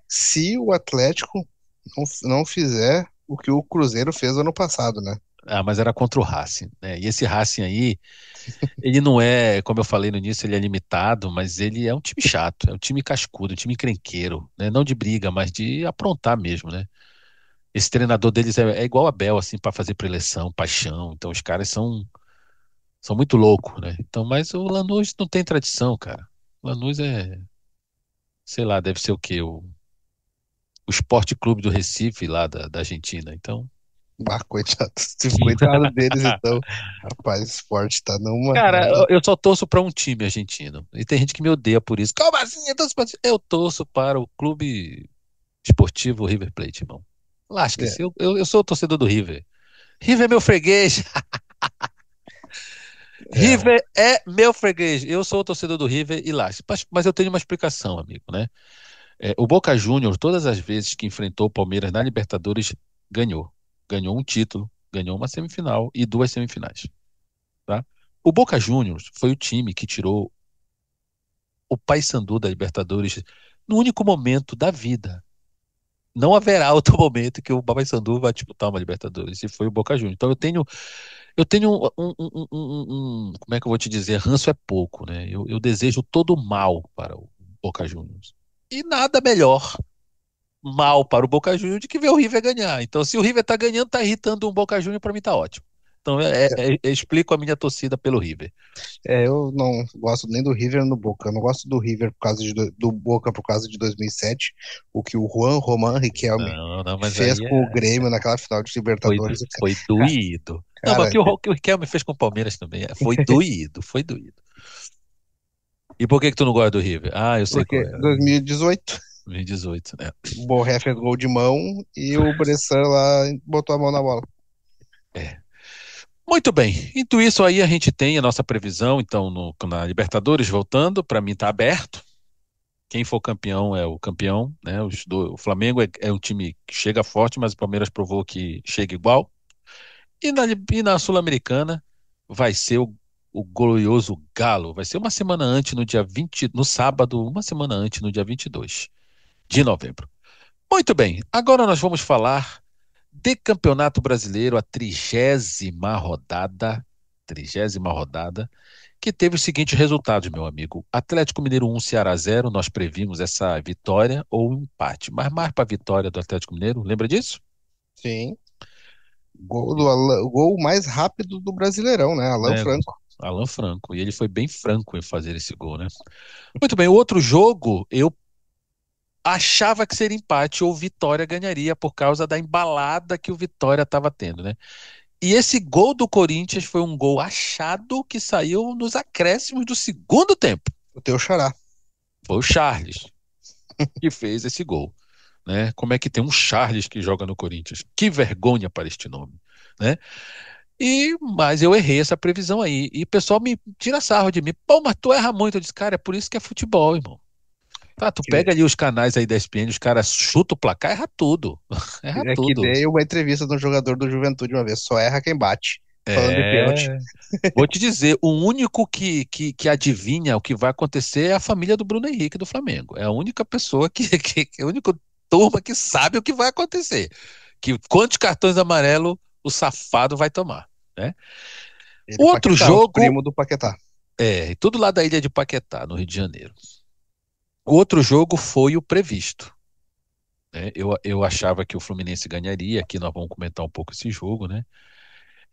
se o Atlético não fizer o que o Cruzeiro fez ano passado, né? Ah, mas era contra o Racing, né? E esse Racing aí, ele não é, como eu falei no início, ele é limitado, mas ele é um time chato, é um time cascudo, um time encrenqueiro, né? Não de briga, mas de aprontar mesmo, né? Esse treinador deles é igual a Abel, assim, para fazer preleção, paixão. Então os caras são muito loucos, né? Então, mas o Lanús não tem tradição, cara. O Lanús é, sei lá, deve ser o quê? O Esporte Clube do Recife, lá da Argentina. Então, Coitado, coitado deles, então. Rapaz, o esporte tá cara, eu só torço para um time argentino. E tem gente que me odeia por isso. Como assim? Eu torço para o Clube Esportivo River Plate, irmão. é, Lasca-se, eu sou o torcedor do River. River é meu freguês. é, River é meu freguês. Eu sou o torcedor do River e lasca. Mas eu tenho uma explicação, amigo, né? O Boca Juniors, todas as vezes que enfrentou o Palmeiras na Libertadores, ganhou. Ganhou um título, ganhou uma semifinal e duas semifinais, tá? O Boca Juniors foi o time que tirou o Paysandu da Libertadores no único momento da vida. Não haverá outro momento que o Paysandu vai disputar uma Libertadores, e foi o Boca Juniors. Então eu tenho como é que eu vou te dizer? Ranço é pouco, né? Eu desejo todo o mal para o Boca Juniors. E nada melhor mal para o Boca Juniors do que ver o River ganhar. Então, se o River tá ganhando, tá irritando um Boca Juniors, para mim tá ótimo. Então, explico a minha torcida pelo River. eu não gosto nem do River no Boca. Eu não gosto do River por causa do Boca por causa de 2007, o que o Juan Román Riquelme Não, não, mas fez aí com o Grêmio naquela final de Libertadores. foi doído. Não, mas Cara, o que o Riquelme fez com o Palmeiras também foi doído, foi doído. E por que que tu não gosta do River? Ah, eu sei qual porque é. 2018 2018, né? o Borré fez gol de mão e o Bressan lá botou a mão na bola. É. Muito bem. Dito isso aí, a gente tem a nossa previsão, então, na Libertadores, voltando, para mim tá aberto. Quem for campeão é o campeão, né? O Flamengo é um time que chega forte, mas o Palmeiras provou que chega igual. E na Sul-Americana vai ser o glorioso Galo. Vai ser uma semana antes, no dia 20, no sábado, uma semana antes, no dia 22 de novembro. Muito bem, agora nós vamos falar de Campeonato Brasileiro, a trigésima rodada, que teve os seguintes resultados, meu amigo. Atlético Mineiro 1, Ceará 0, nós previmos essa vitória ou um empate, mas mais para a vitória do Atlético Mineiro, lembra disso? Sim. O gol mais rápido do Brasileirão, né? Alan Né? Franco. Alan Franco, e ele foi bem franco em fazer esse gol, né? Muito bem, o outro jogo, eu achava que seria empate ou Vitória ganharia por causa da embalada que o Vitória estava tendo, né? E esse gol do Corinthians foi um gol achado que saiu nos acréscimos do segundo tempo. O teu xará. Foi o Charles que fez esse gol, né? Como é que tem um Charles que joga no Corinthians? Que vergonha para este nome, né? Mas eu errei essa previsão aí. E o pessoal me tira sarro de mim. Pô, mas tu erra muito. Eu disse, cara, é por isso que é futebol, irmão. Tá, tu Que- pega ali os canais aí da ESPN, os caras chutam o placar, erra tudo. Erra É que tudo. dei uma entrevista de um jogador do Juventude uma vez. Só erra quem bate. Falando de pênalti. É. Vou te dizer, o único que adivinha o que vai acontecer é a família do Bruno Henrique do Flamengo. É a única pessoa é a única turma que sabe o que vai acontecer. Que quantos cartões amarelos o safado vai tomar, né? Ele, Outro Paquetá, os jogo, primos do Paquetá. tudo lá da ilha de Paquetá, no Rio de Janeiro. O outro jogo foi o previsto, né? Eu achava que o Fluminense ganharia, aqui nós vamos comentar um pouco esse jogo, né?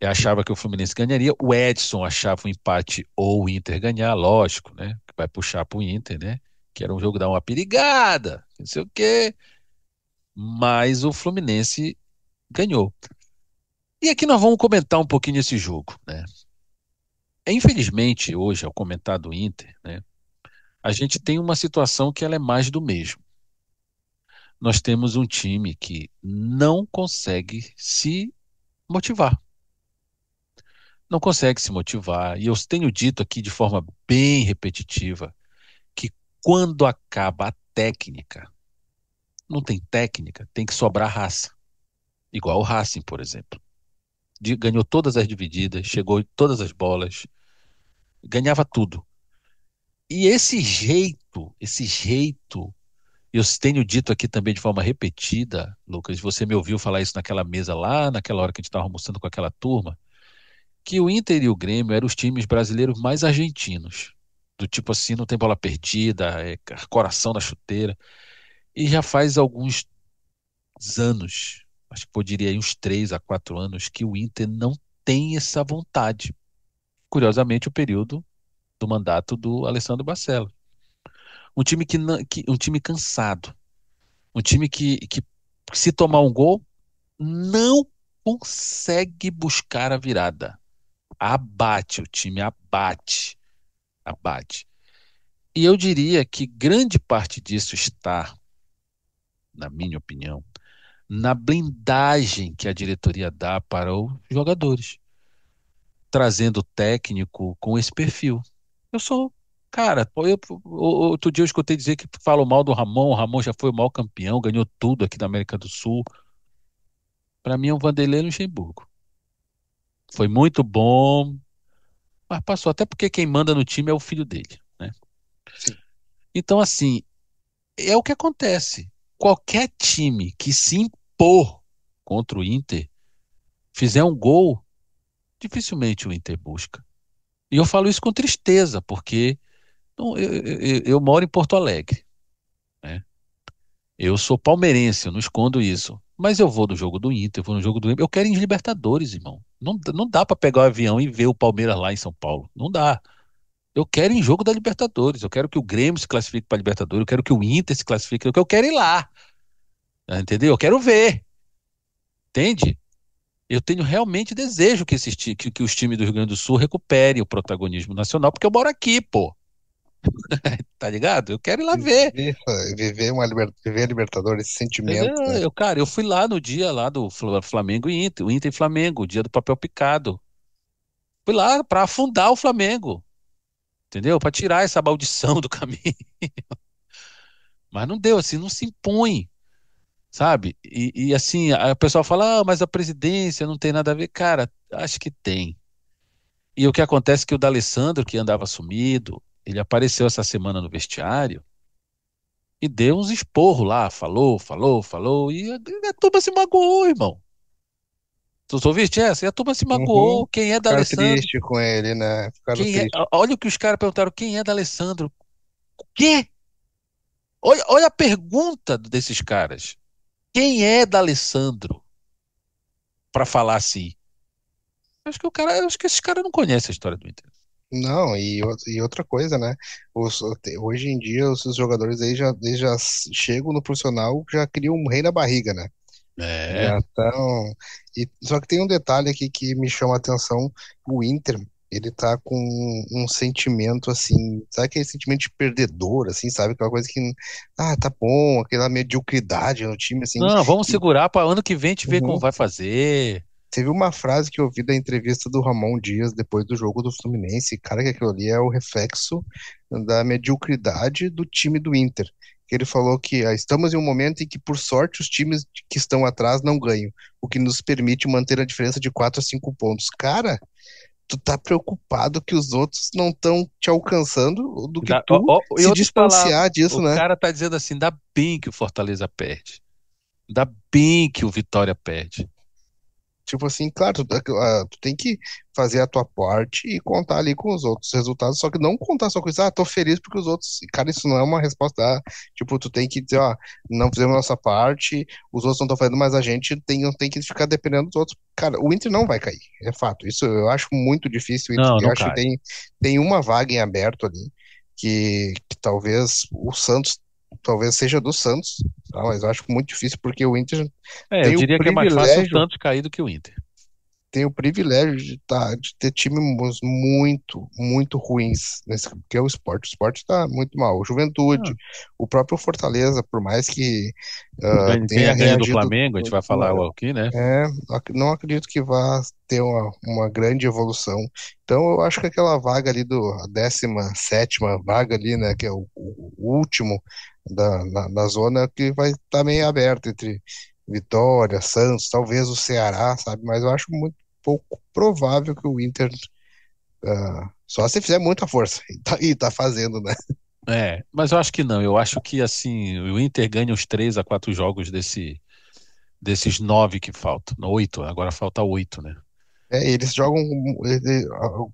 Eu achava que o Fluminense ganharia, o Edson achava um empate ou o Inter ganhar, lógico, né? Que vai puxar pro Inter, né? Que era um jogo dar uma perigada, não sei o quê, mas o Fluminense ganhou. E aqui nós vamos comentar um pouquinho esse jogo, né? Infelizmente, hoje, ao comentar do Inter, né? A gente tem uma situação que ela é mais do mesmo. Nós temos um time que não consegue se motivar. Não consegue se motivar. E eu tenho dito aqui de forma bem repetitiva que quando acaba a técnica, não tem técnica, tem que sobrar raça. Igual o Racing, por exemplo. Ganhou todas as divididas, chegou em todas as bolas, ganhava tudo. E esse jeito, eu tenho dito aqui também de forma repetida, Lucas, você me ouviu falar isso naquela mesa lá, naquela hora que a gente estava almoçando com aquela turma, que o Inter e o Grêmio eram os times brasileiros mais argentinos. Do tipo assim, não tem bola perdida, é coração na chuteira. E já faz alguns anos, acho que poderia ir uns 3 a 4 anos, que o Inter não tem essa vontade. Curiosamente, o período do mandato do Alessandro Barcelos. Um time um time cansado, um time que se tomar um gol não consegue buscar a virada. Abate, o time abate, abate. E eu diria que grande parte disso está, na minha opinião, na blindagem que a diretoria dá para os jogadores, trazendo técnico com esse perfil. Eu sou, cara, pô, outro dia eu escutei dizer que falam mal do Ramon, o Ramon já foi o maior campeão, ganhou tudo aqui na América do Sul. Para mim é um Vanderlei Luxemburgo. Foi muito bom, mas passou, até porque quem manda no time é o filho dele, né? Sim. Então, assim, é o que acontece. Qualquer time que se impor contra o Inter, fizer um gol, dificilmente o Inter busca. E eu falo isso com tristeza, porque eu moro em Porto Alegre, né? Eu sou palmeirense, eu não escondo isso. Mas eu vou no jogo do Inter, eu vou no jogo do Grêmio. Eu quero ir em Libertadores, irmão. Não dá para pegar o avião e ver o Palmeiras lá em São Paulo. Não dá. Eu quero ir em jogo da Libertadores. Eu quero que o Grêmio se classifique para a Libertadores. Eu quero que o Inter se classifique. Eu quero ir lá. Entendeu? Eu quero ver. Entende? Eu tenho realmente desejo que, que os times do Rio Grande do Sul recuperem o protagonismo nacional, porque eu moro aqui, pô. Tá ligado? Eu quero ir lá ver. Viver a Libertadores, esse Entendeu? sentimento, né? Cara, eu fui lá no dia lá do Flamengo e Inter, o Inter e Flamengo, o dia do papel picado. Fui lá para afundar o Flamengo, entendeu? Para tirar essa maldição do caminho. Mas não deu, assim, não se impõe, sabe? E assim, a pessoa fala, ah, mas a presidência não tem nada a ver. Cara, acho que tem. E o que acontece é que o D'Alessandro, que andava sumido, ele apareceu essa semana no vestiário e deu uns esporros lá, falou, e a turma se magoou, irmão. Tu ouviste essa? E a turma se Uhum. magoou. Quem é Ficaram D'Alessandro? tristes com ele, né? Ficaram Quem é? tristes. Olha o que os caras perguntaram, quem é D'Alessandro? O quê? Olha a pergunta desses caras. Quem é D'Alessandro para falar assim? Acho que esses caras não conhecem a história do Inter. Não, e outra coisa, né? Hoje em dia, os jogadores aí eles já chegam no profissional, já criam um rei na barriga, né? É. Já estão. Só que tem um detalhe aqui que me chama a atenção: o Inter, ele tá com um sentimento assim, sabe aquele sentimento de perdedor, assim, sabe? Aquela coisa que, tá bom, aquela mediocridade no time, assim. Não, vamos segurar para ano que vem te ver como Uhum. vai fazer. Teve uma frase que eu vi da entrevista do Ramon Dias depois do jogo do Fluminense, cara, que aquilo ali é o reflexo da mediocridade do time do Inter. Que ele falou que estamos em um momento em que, por sorte, os times que estão atrás não ganham, o que nos permite manter a diferença de 4 a 5 pontos. Cara, tu tá preocupado que os outros não estão te alcançando do que tu E se outra palavra, distanciar disso, o né? cara tá dizendo assim, dá bem que o Fortaleza perde. Dá bem que o Vitória perde. Tipo assim, claro, tu tem que fazer a tua parte e contar ali com os outros resultados, só que não contar só com isso, tô feliz porque os outros, cara, isso não é uma resposta, tipo, tu tem que dizer, ó, não fizemos a nossa parte, os outros não estão fazendo, mas a gente tem que ficar dependendo dos outros. Cara, o Inter não vai cair, é fato, isso eu acho muito difícil, o Inter, Não, eu não acho que cai. tem uma vaga em aberto ali, que talvez o Santos, talvez seja do Santos, tá? Mas eu acho muito difícil porque o Inter É, eu tem o diria que é mais fácil o privilégio. Santos cair do que o Inter. tem o privilégio de ter times muito, muito ruins nesse, que é o esporte. O esporte está muito mal. O Juventude, Ah, o próprio Fortaleza, por mais que tenha ganha do reagido Flamengo, a gente vai falar aqui, né? não acredito que vá ter uma grande evolução. Então, eu acho que aquela vaga ali a 17ª vaga ali, né, que é o último da zona, que vai estar meio aberto entre Vitória, Santos, talvez o Ceará, sabe? Mas eu acho muito pouco provável que o Inter, só se fizer muita força, e tá fazendo, né? Mas eu acho que não. Eu acho que assim, o Inter ganha uns 3 a 4 jogos desses 9 que faltam. 8, agora falta 8, né? Eles jogam.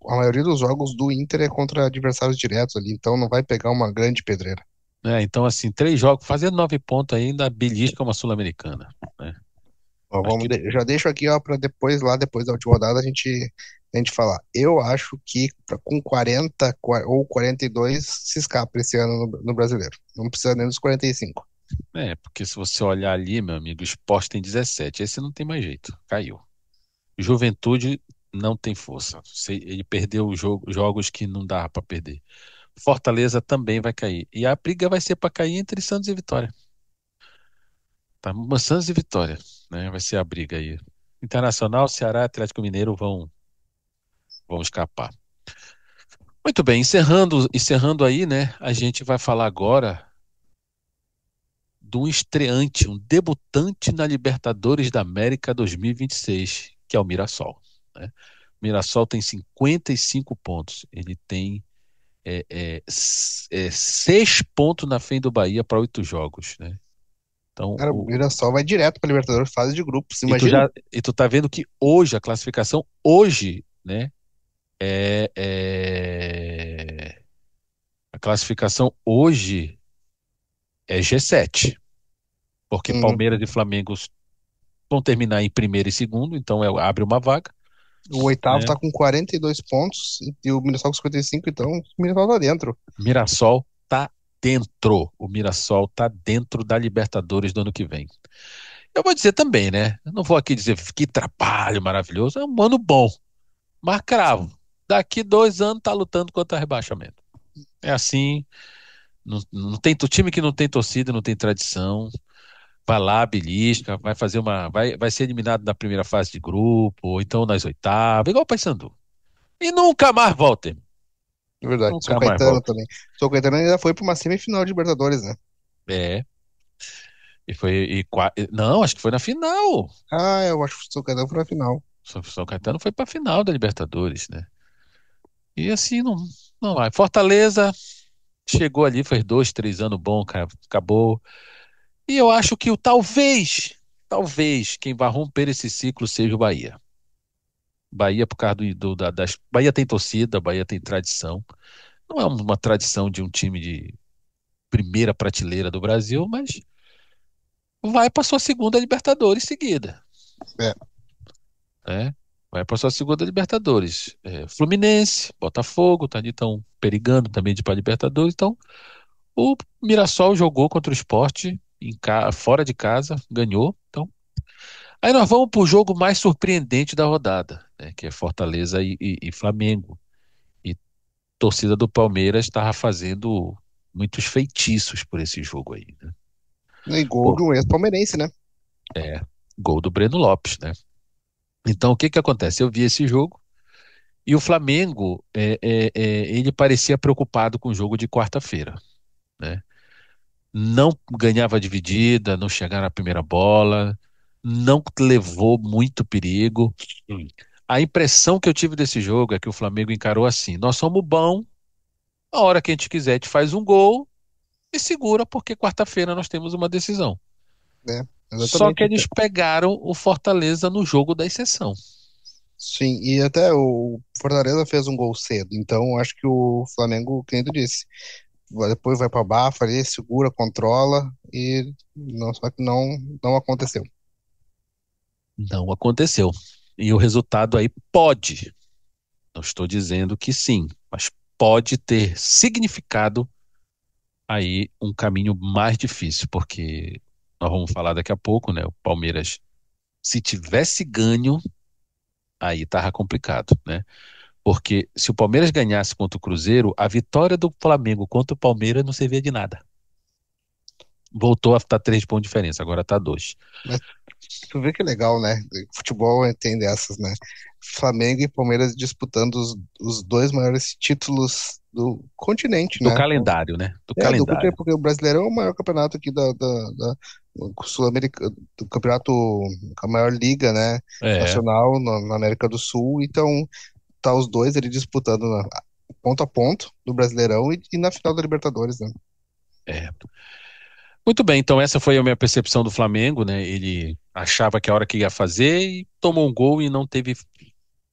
A maioria dos jogos do Inter é contra adversários diretos ali, então não vai pegar uma grande pedreira. Então, assim, 3 jogos, fazendo 9 pontos ainda, belisca uma Sul-Americana, né? Ó, Acho que já deixo aqui, ó, para depois, lá depois da última rodada, a gente falar. Eu acho que com 40 ou 42 se escapa esse ano no Brasileiro. Não precisa nem dos 45. porque se você olhar ali, meu amigo, o Sport tem 17, esse não tem mais jeito, caiu. Juventude não tem força. Ele perdeu jogos que não dá para perder. Fortaleza também vai cair. E a briga vai ser para cair entre Santos e Vitória. Tá? Santos e Vitória, né? Vai ser a briga aí. Internacional, Ceará, Atlético Mineiro vão escapar. Muito bem, encerrando aí, né? A gente vai falar agora de um estreante, um debutante na Libertadores da América 2026, que é o Mirassol, né? O Mirassol tem 55 pontos. Ele tem 6 pontos na frente do Bahia para 8 jogos, né? Então, Cara, o Mirassol vai direto para Libertadores, fase de grupos. Imagina. e tu tá vendo que hoje, a classificação hoje, né? É, é- a classificação hoje é G7, porque Uhum. Palmeiras e Flamengo vão terminar em primeiro e segundo, então abre uma vaga, O oitavo né? tá com 42 pontos e o Mirassol com 55, então o Mirassol tá dentro. Mirassol tá dentro. O Mirassol tá dentro da Libertadores do ano que vem. Eu vou dizer também, né? Eu não vou aqui dizer que trabalho maravilhoso, é um ano bom, mas cravo. Daqui 2 anos tá lutando contra rebaixamento. É assim, não tem time que não tem torcida, não tem tradição. Vai lá, belisca, vai ser eliminado na primeira fase de grupo, ou então nas oitavas, igual o Paysandu. E nunca mais volta, irmão. É verdade. São Nunca mais Caetano volta. também. São Caetano ainda foi para uma semifinal de Libertadores, né? É. Não, acho que foi na final. Ah, eu acho que o São Caetano foi na final. São Caetano foi pra final da Libertadores, né? E assim não vai. Fortaleza chegou ali, fez 2, 3 anos bom, cara, acabou. E eu acho que talvez, quem vai romper esse ciclo seja o Bahia. Bahia, por causa Bahia tem torcida, Bahia tem tradição. Não é uma tradição de um time de primeira prateleira do Brasil, mas vai para sua segunda Libertadores seguida, É, né? Vai para sua segunda Libertadores. Fluminense, Botafogo, tá ali tão perigando também de ir para Libertadores. Então, o Mirassol jogou contra o Sport fora de casa, ganhou. Então, aí nós vamos para o jogo mais surpreendente da rodada, né? Que é Fortaleza e Flamengo. E a torcida do Palmeiras estava fazendo muitos feitiços por esse jogo aí, né? e gol Pô, de um ex-palmeirense, né? é, gol do Breno Lopes, né? Então, o que que acontece? Eu vi esse jogo e o Flamengo, ele parecia preocupado com o jogo de quarta-feira, né? Não ganhava dividida, não chegava na primeira bola, não levou muito perigo. A impressão que eu tive desse jogo é que o Flamengo encarou assim: nós somos bom, a hora que a gente quiser, a gente faz um gol e segura, porque quarta-feira nós temos uma decisão. É, Só que exatamente. eles pegaram o Fortaleza no jogo da exceção. Sim, e até o Fortaleza fez um gol cedo, então acho que o Flamengo, quem tu disse, depois vai para baixo ali, segura, controla e não, só que não aconteceu. Não aconteceu. E o resultado aí pode, não estou dizendo que sim, mas pode ter significado aí um caminho mais difícil, porque nós vamos falar daqui a pouco, né? O Palmeiras, se tivesse ganho, aí tava complicado, né? Porque se o Palmeiras ganhasse contra o Cruzeiro, a vitória do Flamengo contra o Palmeiras não servia de nada. Voltou a estar 3 pontos de diferença, agora tá 2. Mas tu vê que é legal, né? Futebol tem dessas, né? Flamengo e Palmeiras disputando os dois maiores títulos do continente, Do né? calendário, né? Do É, do continente, calendário. porque o Brasileirão é o maior campeonato aqui do Sul-América, do campeonato, a maior liga, né? É, Nacional na América do Sul. Então, tá os dois ali disputando ponto a ponto do Brasileirão e na final da Libertadores, né? é. Muito bem, então essa foi a minha percepção do Flamengo, né? Ele achava que a hora que ia fazer e tomou um gol e não teve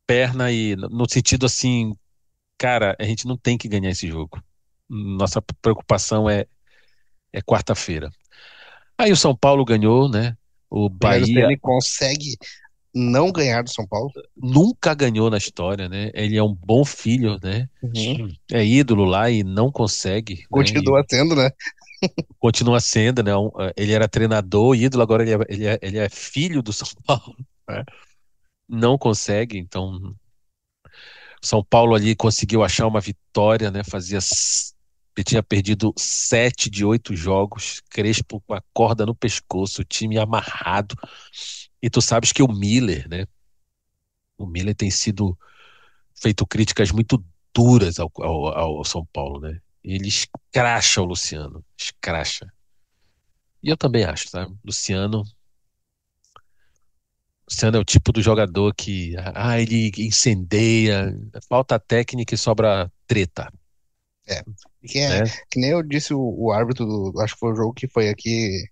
perna e no sentido assim, cara, a gente não tem que ganhar esse jogo. Nossa preocupação é quarta-feira. Aí o São Paulo ganhou, né? O O Rogério Bahia Ceni consegue não ganhar do São Paulo. nunca ganhou na história, né? Ele é um bom filho, né? Uhum. É ídolo lá e não consegue, né? E Continua sendo, né? continua sendo, né? Ele era treinador, ídolo, agora ele é filho do São Paulo, né? Não consegue, então São Paulo ali conseguiu achar uma vitória, né? Ele tinha perdido 7 de 8 jogos, Crespo com a corda no pescoço, o time amarrado. E tu sabes que o Miller, né? O Miller tem sido feito críticas muito duras ao São Paulo, né? Ele escracha o Luciano, escracha. E eu também acho, tá? Luciano é o tipo do jogador que, ele incendeia, falta técnica e sobra treta, É. né? Que nem eu disse o árbitro acho que foi o jogo que foi aqui.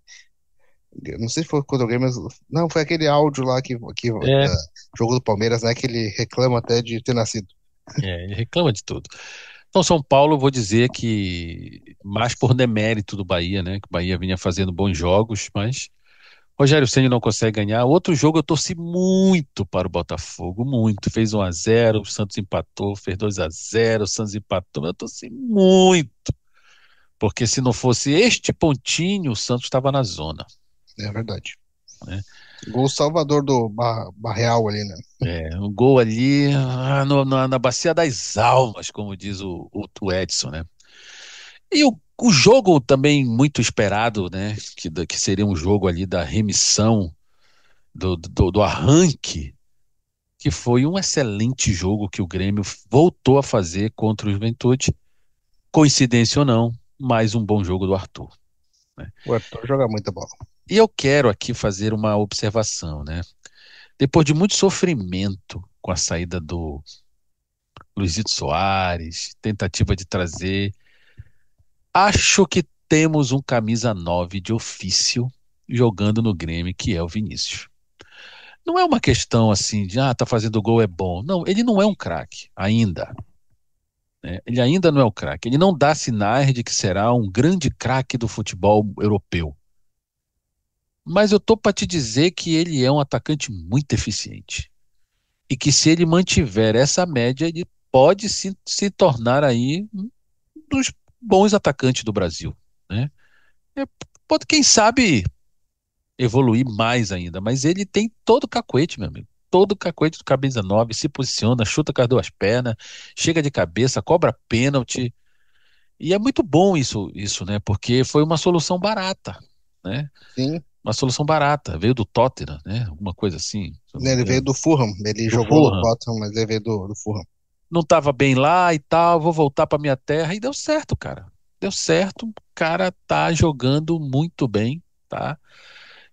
Não sei se foi contra o Grêmio, mas não, foi aquele áudio lá que É, jogo do Palmeiras, né? Que ele reclama até de ter nascido. ele reclama de tudo. Então, São Paulo, vou dizer que mais por demérito do Bahia, né? Que o Bahia vinha fazendo bons jogos, mas Rogério Ceni não consegue ganhar. Outro jogo eu torci muito para o Botafogo, muito. Fez 1-0, o Santos empatou, fez 2-0, o Santos empatou. Eu torci muito, porque se não fosse este pontinho, o Santos estava na zona, É verdade. né? Gol salvador do Barreal ali, né? Um gol ali na Bacia das Almas, como diz o Edson, né? E o jogo também muito esperado, né? Que seria um jogo ali da remissão, do arranque, que foi um excelente jogo que o Grêmio voltou a fazer contra o Juventude. Coincidência ou não, mais um bom jogo do Arthur, né? O Arthur joga muita bola. E eu quero aqui fazer uma observação, né? Depois de muito sofrimento com a saída do Luizito Soares, tentativa de trazer, acho que temos um camisa 9 de ofício jogando no Grêmio, que é o Vinícius. Não é uma questão assim de, tá fazendo gol é bom. Não, ele não é um craque, ainda, né? Ele ainda não é um craque. Ele não dá sinais de que será um grande craque do futebol europeu. Mas eu tô para te dizer que ele é um atacante muito eficiente. E que se ele mantiver essa média, ele pode se tornar aí um dos bons atacantes do Brasil, né? É, pode, quem sabe, evoluir mais ainda, mas ele tem todo o cacuete, meu amigo. Todo o cacuete do camisa 9 se posiciona, chuta com as duas pernas, chega de cabeça, cobra pênalti. E é muito bom isso, né? Porque foi uma solução barata, né? Sim. Uma solução barata. Veio do Tottenham, né? Alguma coisa assim, se eu não me Ele veio engano. do Fulham. Ele Do jogou no Fulham. Tottenham, mas ele veio do Fulham. Não estava bem lá e tal, vou voltar para minha terra e deu certo, cara. Deu certo, o cara tá jogando muito bem, tá?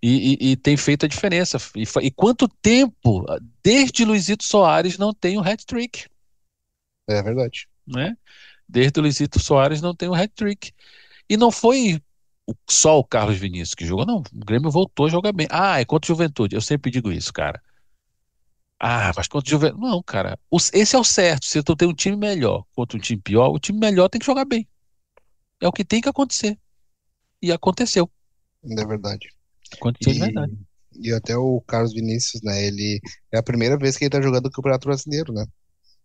E tem feito a diferença. E quanto tempo, desde Luizito Soares não tem um hat-trick, É verdade. né? Desde o Luizito Soares não tem um hat-trick. E não foi só o Carlos Vinícius que jogou, não. O Grêmio voltou a jogar bem. É contra o Juventude. Eu sempre digo isso, cara. Mas contra o Juventude. Não, cara. Esse é o certo. Se tu tem um time melhor contra um time pior, o time melhor tem que jogar bem. É o que tem que acontecer. E aconteceu. É verdade. Aconteceu de E, verdade. e até o Carlos Vinícius, né? Ele é a primeira vez que ele tá jogando o Campeonato Brasileiro, né?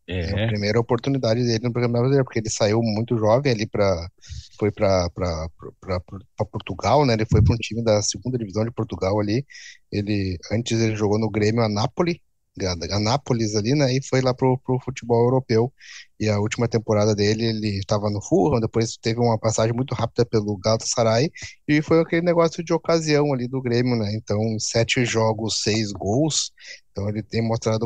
É a É. primeira oportunidade dele no Campeonato Brasileiro, porque ele saiu muito jovem ali foi para Portugal, né? Ele foi para um time da segunda divisão de Portugal ali. Antes ele jogou no Grêmio Anápolis, Anápolis ali, né? E foi lá pro futebol europeu. E a última temporada dele, ele estava no Fulham, depois teve uma passagem muito rápida pelo Galatasaray, e foi aquele negócio de ocasião ali do Grêmio, né? Então, 7 jogos, 6 gols. Então, ele tem mostrado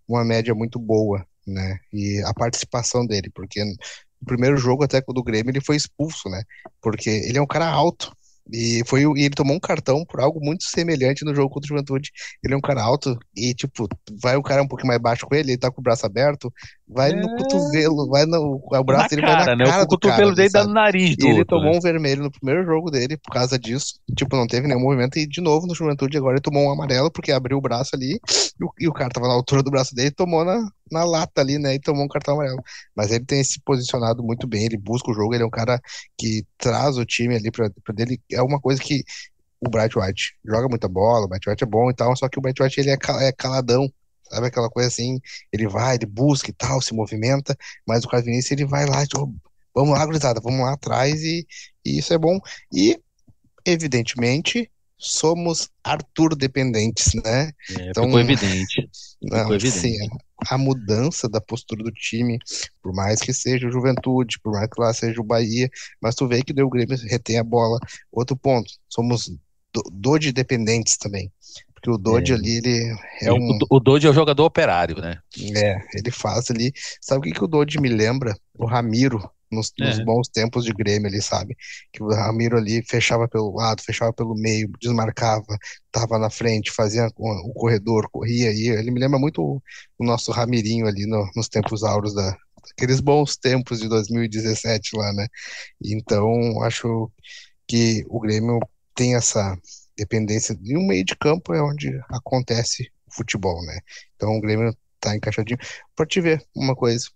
uma média muito boa, né? E a participação dele, porque no primeiro jogo até do Grêmio ele foi expulso, né? Porque ele é um cara alto. E ele tomou um cartão por algo muito semelhante no jogo contra o Juventude. Ele é um cara alto e, tipo, vai o cara um pouquinho mais baixo com ele, ele tá com o braço aberto, vai no cotovelo, o braço Na dele vai na cara, né? cara O do cara cotovelo ali, dele dá no sabe? nariz E do ele outro, né? tomou um vermelho no primeiro jogo dele por causa disso. Tipo, não teve nenhum movimento. E de novo no Juventude agora ele tomou um amarelo porque abriu o braço ali e o cara tava na altura do braço dele e tomou na lata ali, né? E tomou um cartão amarelo. Mas ele tem se posicionado muito bem, ele busca o jogo, ele é um cara que traz o time ali pra dele. É uma coisa que o Bright White joga muita bola, o Bright White é bom e tal, só que o Bright White ele é caladão, sabe aquela coisa assim, ele vai, ele busca e tal, se movimenta, mas o Carlos Vinícius ele vai lá, tipo, vamos lá, gurizada, vamos lá atrás e isso é bom. E, evidentemente, somos Arthur dependentes, né? Então, Ficou evidente. Ficou não, assim, evidente. a mudança da postura do time, por mais que seja o Juventude, por mais que lá seja o Bahia, mas tu vê que daí o Grêmio retém a bola. Outro ponto, somos Dodge dependentes também, porque o Dodge É. ali, ele é um, O Dodge é o jogador operário, né? ele faz ali, sabe o que que o Dodge me lembra? O Ramiro, nos É. bons tempos de Grêmio, ele sabe, que o Ramiro ali fechava pelo lado, fechava pelo meio, desmarcava, tava na frente, fazia o corredor, corria aí, ele me lembra muito o nosso Ramirinho ali nos tempos áureos daqueles bons tempos de 2017 lá, né? Então, acho que o Grêmio tem essa dependência de um meio de campo é onde acontece o futebol, né? Então o Grêmio tá encaixadinho. Pra te ver uma coisa,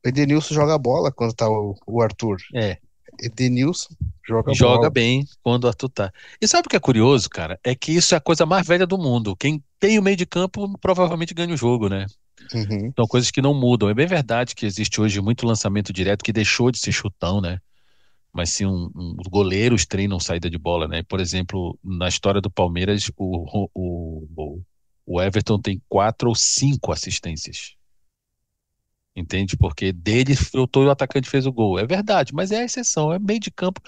o Edenilson joga bola quando tá o Arthur. É. Edenilson joga Joga bola. bem quando o Arthur tá. E sabe o que é curioso, cara? É que isso é a coisa mais velha do mundo. Quem tem o meio de campo provavelmente ganha o jogo, né? Uhum. São coisas que não mudam. É bem verdade que existe hoje muito lançamento direto que deixou de ser chutão, né? Mas sim, os goleiros treinam saída de bola, né? Por exemplo, na história do Palmeiras, o Everton tem 4 ou 5 assistências. Entende? Porque dele filtrou e o atacante fez o gol. É verdade, mas é a exceção, é meio de campo.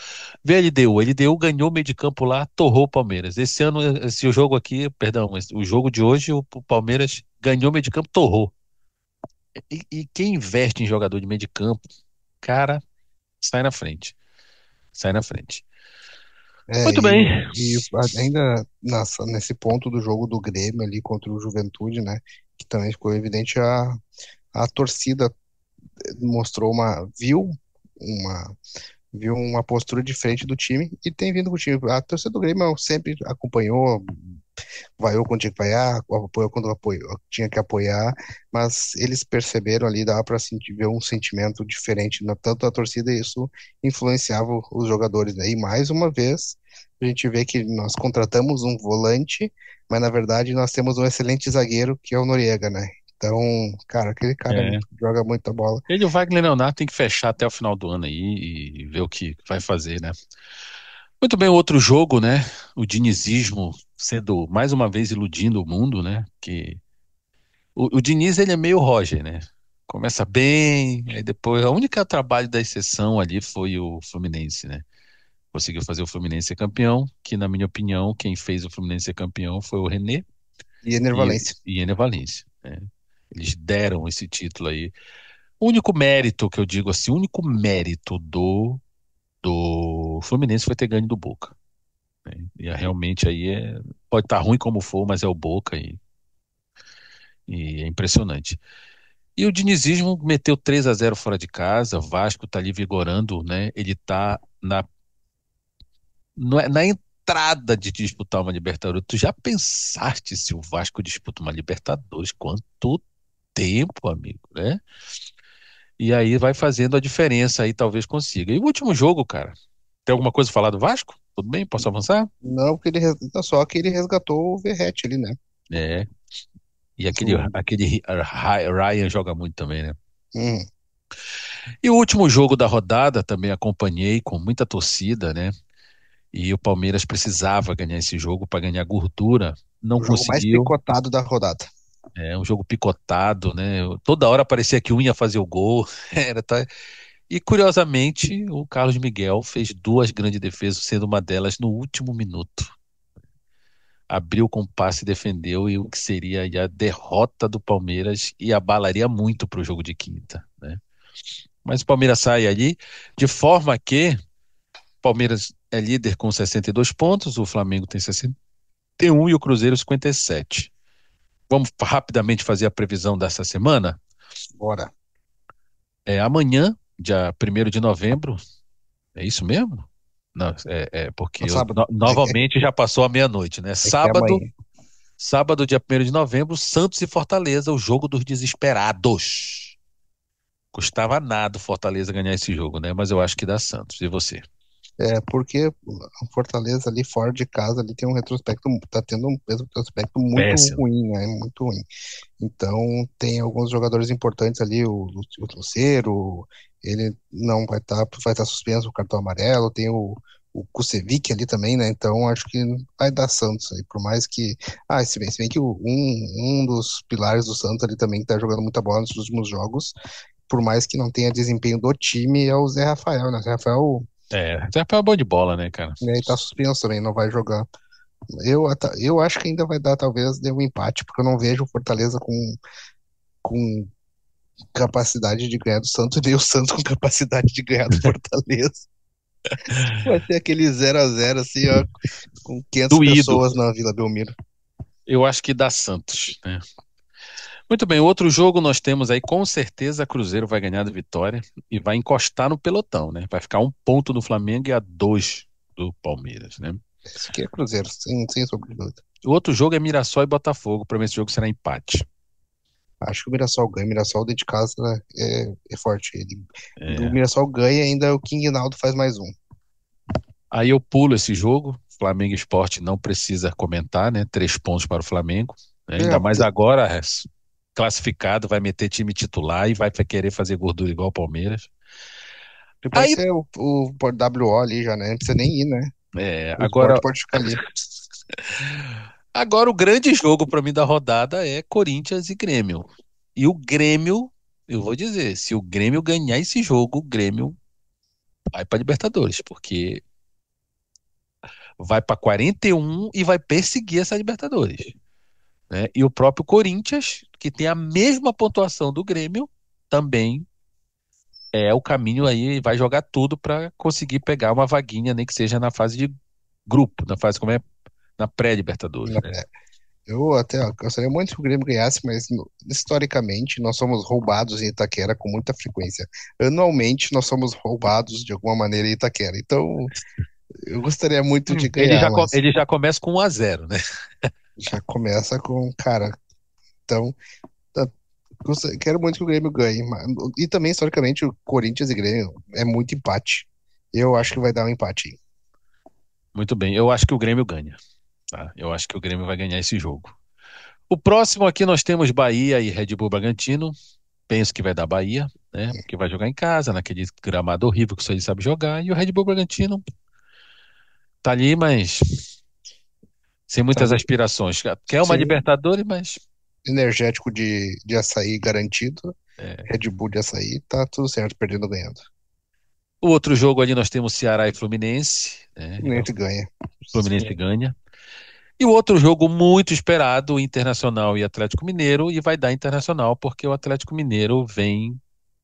Vê a LDU. A LDU ganhou o meio de campo lá, torrou o Palmeiras. Esse ano, esse jogo aqui, perdão, o jogo de hoje, o Palmeiras ganhou o meio de campo, torrou. E quem investe em jogador de meio de campo, cara, sai na frente. Sai na frente. É, Muito bem. e ainda nesse ponto do jogo do Grêmio ali contra o Juventude, né? Que também ficou evidente a torcida mostrou uma viu uma postura diferente do time e tem vindo com o time. A torcida do Grêmio sempre acompanhou, vaiou quando tinha que vaiar, apoiou quando tinha que apoiar, mas eles perceberam ali, dava para ver um sentimento diferente, tanto a torcida, e isso influenciava os jogadores, né? E mais uma vez, a gente vê que nós contratamos um volante, mas na verdade nós temos um excelente zagueiro, que é o Noriega, né? Então, cara, aquele cara É. joga muita bola. Ele e o Wagner Leonardo tem que fechar até o final do ano aí e ver o que vai fazer, né? Muito bem, outro jogo, né? O dinizismo sendo mais uma vez iludindo o mundo, né? Que o Diniz ele é meio Roger, né? Começa bem, aí depois a única trabalho da exceção ali foi o Fluminense, né? Conseguiu fazer o Fluminense ser campeão, que na minha opinião quem fez o Fluminense ser campeão foi o René E Enervalência. e Ener Valencia, né? Eles deram esse título aí. O único mérito que eu digo assim, o único mérito do Fluminense foi ter ganho do Boca, né? E realmente aí pode estar ruim como for, mas é o Boca e é impressionante. E o dinizismo meteu 3-0 fora de casa, o Vasco tá ali vigorando, né? Ele tá na entrada de disputar uma Libertadores. Tu já pensaste se o Vasco disputa uma Libertadores? Quanto tempo, amigo, né? E aí vai fazendo a diferença aí, talvez consiga. E o último jogo, cara, tem alguma coisa a falar do Vasco? Tudo bem? Posso avançar? Não, porque só que ele resgatou o Verratti ali, né? É. E O- aquele Ryan joga muito também, né? Hum, E o último jogo da rodada também acompanhei com muita torcida, né? E o Palmeiras precisava ganhar esse jogo para ganhar gordura. Não o jogo mais conseguiu. picotado da rodada. É um jogo picotado, né? Toda hora parecia que um ia fazer o gol. Era, tá. E curiosamente, o Carlos Miguel fez duas grandes defesas, sendo uma delas no último minuto. Abriu com passe e defendeu, e o que seria aí a derrota do Palmeiras e abalaria muito para o jogo de quinta, né? Mas o Palmeiras sai ali, de forma que o Palmeiras é líder com 62 pontos, o Flamengo tem 61 e o Cruzeiro 57. Vamos rapidamente fazer a previsão dessa semana? Bora. Amanhã, dia 1º de novembro, é isso mesmo? Não, porque No sábado. novamente já passou a meia-noite, né? É que é Sábado, amanhã. sábado, dia 1º de novembro, Santos e Fortaleza, o jogo dos desesperados. Custava nada o Fortaleza ganhar esse jogo, né? Mas eu acho que dá Santos. E você? Porque o Fortaleza ali fora de casa ali tem um retrospecto, tá tendo um retrospecto muito Péssimo. ruim, né? Muito ruim. Então tem alguns jogadores importantes ali, o Lucero, ele não vai estar suspenso o cartão amarelo, tem o Kusevich ali também, né? Então acho que vai dar Santos aí, por mais que. Se bem que um dos pilares do Santos ali também que tá jogando muita bola nos últimos jogos, por mais que não tenha desempenho do time, é o Zé Rafael, né? O Zé Rafael, Já é bom de bola, né, cara? né, tá suspenso também, não vai jogar. Eu acho que ainda vai dar, talvez, dê um empate, porque eu não vejo o Fortaleza com capacidade de ganhar do Santos, nem o Santos com capacidade de ganhar do Fortaleza. Vai ser aquele 0-0 assim, ó, com 500 Doído. pessoas na Vila Belmiro. Eu acho que dá Santos, né? Muito bem, outro jogo nós temos aí, com certeza, Cruzeiro vai ganhar do Vitória e vai encostar no pelotão, né? Vai ficar 1 ponto do Flamengo e a 2 do Palmeiras, né? Isso aqui é Cruzeiro, sem sombra de dúvida. O outro jogo é Mirassol e Botafogo. Para mim, esse jogo será empate. Acho que o Mirassol ganha. O Mirassol dentro de casa é forte. O É, Mirassol ganha, ainda o King Naldo faz mais um. Aí eu pulo esse jogo. Flamengo e Sport não precisa comentar, né? 3 pontos para o Flamengo, né? Ainda mais agora, classificado, vai meter time titular e vai querer fazer gordura igual o Palmeiras. Pode Aí, ser o WO ali já, né? Não precisa nem ir, né? O Sport agora, pode ficar ali. agora o grande jogo para mim da rodada é Corinthians e Grêmio. E o Grêmio, eu vou dizer, se o Grêmio ganhar esse jogo, o Grêmio vai para Libertadores, porque vai para 41 e vai perseguir essa Libertadores, né? E o próprio Corinthians, que tem a mesma pontuação do Grêmio, também é o caminho aí, vai jogar tudo para conseguir pegar uma vaguinha, nem que seja na fase de grupo, na fase como é na pré-Libertadores, né? Eu até gostaria muito que o Grêmio ganhasse, mas historicamente nós somos roubados em Itaquera com muita frequência. Anualmente nós somos roubados de alguma maneira em Itaquera. Então eu gostaria muito de Ele ganhar, já, mas ele já começa com 1-0, né? já começa com, cara. Então, tá- quero muito que o Grêmio ganhe. E também, historicamente, o Corinthians e Grêmio é muito empate. Eu acho que vai dar um empate aí. Muito bem, eu acho que o Grêmio ganha, tá? Eu acho que o Grêmio vai ganhar esse jogo. O próximo aqui nós temos Bahia e Red Bull Bragantino. Penso que vai dar Bahia, né? Porque vai jogar em casa, naquele gramado horrível que só ele sabe jogar. E o Red Bull Bragantino tá ali, mas sem Tá muitas aspirações. Quer uma sim, Libertadores, mas energético de açaí garantido. é. Red Bull de açaí, tá tudo certo, perdendo ou ganhando. O outro jogo ali nós temos Ceará e Fluminense, né? O Fluminense ganha. Fluminense ganha. E o outro jogo muito esperado, Internacional e Atlético Mineiro, e vai dar Internacional porque o Atlético Mineiro vem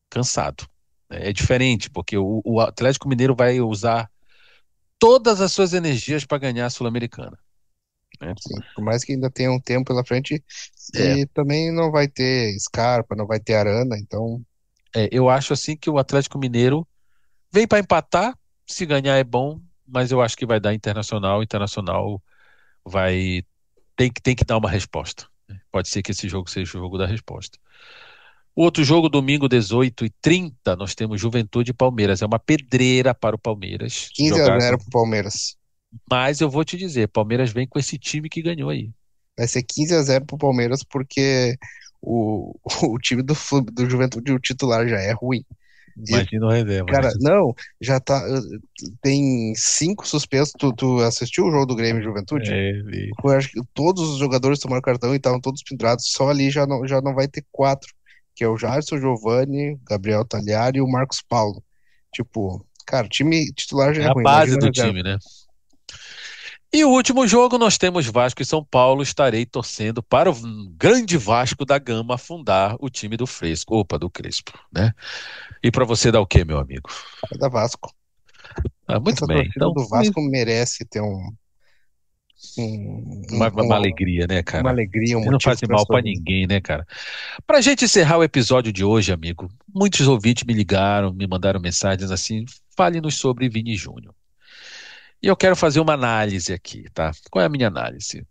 cansado. É diferente, porque o Atlético Mineiro vai usar todas as suas energias para ganhar a Sul-Americana, né? Sim, por mais que ainda tenha um tempo pela frente, É, e também não vai ter Scarpa, não vai ter Arana, então eu acho assim que o Atlético Mineiro vem para empatar, se ganhar é bom, mas eu acho que vai dar Internacional. Internacional vai tem que dar uma resposta, né? Pode ser que esse jogo seja o jogo da resposta. O outro jogo, domingo, 18h30, nós temos Juventude e Palmeiras. É uma pedreira para o Palmeiras 15 a jogar. 0 pro Palmeiras. Mas eu vou te dizer, Palmeiras vem com esse time que ganhou aí. Vai ser 15 a 0 pro Palmeiras porque o time do Juventude, o titular já é ruim. Imagina o reserva, né? Cara, não, já tá. Tem 5 suspensos. Tu assistiu o jogo do Grêmio e Juventude? Eu acho que todos os jogadores tomaram cartão e estavam todos pendurados. Só ali já não vai ter 4, que é o Jarson, o Giovani, Gabriel Talhari e o Marcos Paulo. Tipo, cara, o time titular já É é a ruim, base imagina a do reserva. time, né? E o último jogo nós temos Vasco e São Paulo. Estarei torcendo para o grande Vasco da Gama afundar o time do Fresco, opa, do Crespo, né? E para você dar o quê, meu amigo? É da Vasco. Ah, muito Essa bem. torcida Então, do Vasco merece ter um- um- uma alegria, né, uma cara? alegria, um E não motivo faz para mal para sorrir. ninguém, né, cara? Pra gente encerrar o episódio de hoje, amigo, muitos ouvintes me ligaram, me mandaram mensagens assim, fale-nos sobre Vini Júnior. E eu quero fazer uma análise aqui, tá? Qual é a minha análise?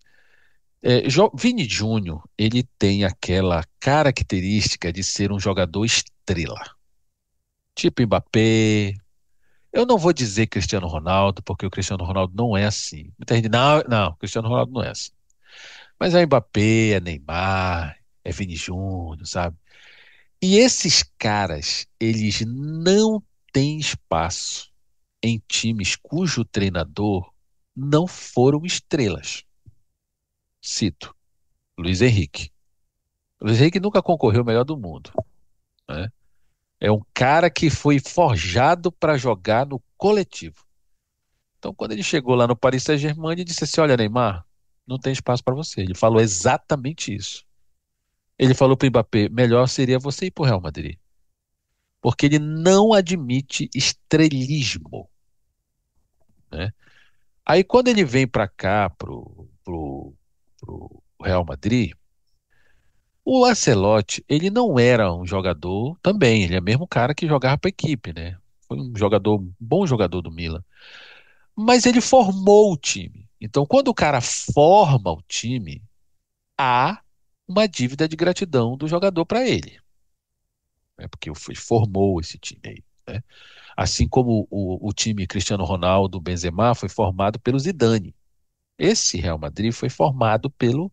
Vini Júnior, ele tem aquela característica de ser um jogador estrela, tipo Mbappé. Eu não vou dizer Cristiano Ronaldo, porque o Cristiano Ronaldo não é assim. Muita gente, não, não, o Cristiano Ronaldo não é assim. Mas é Mbappé, é Neymar, é Vini Júnior, sabe? E esses caras, eles não têm espaço em times cujo treinador não foram estrelas. Cito, Luiz Henrique. Luiz Henrique nunca concorreu ao melhor do mundo, né? É um cara que foi forjado para jogar no coletivo. Então, quando ele chegou lá no Paris Saint-Germain, ele disse assim: Olha, Neymar, não tem espaço para você. Ele falou exatamente isso. Ele falou para o Mbappé: melhor seria você ir para o Real Madrid. Porque ele não admite estrelismo, né? Aí, quando ele vem para cá, pro Real Madrid, o Ancelotti, ele não era um jogador também, ele é mesmo cara que jogava para a equipe, né? Foi um jogador, um bom jogador do Milan. Mas ele formou o time. Então, quando o cara forma o time, há uma dívida de gratidão do jogador para ele, né? Porque formou esse time aí, né? Assim como o time Cristiano Ronaldo, Benzema, foi formado pelo Zidane. Esse Real Madrid foi formado pelo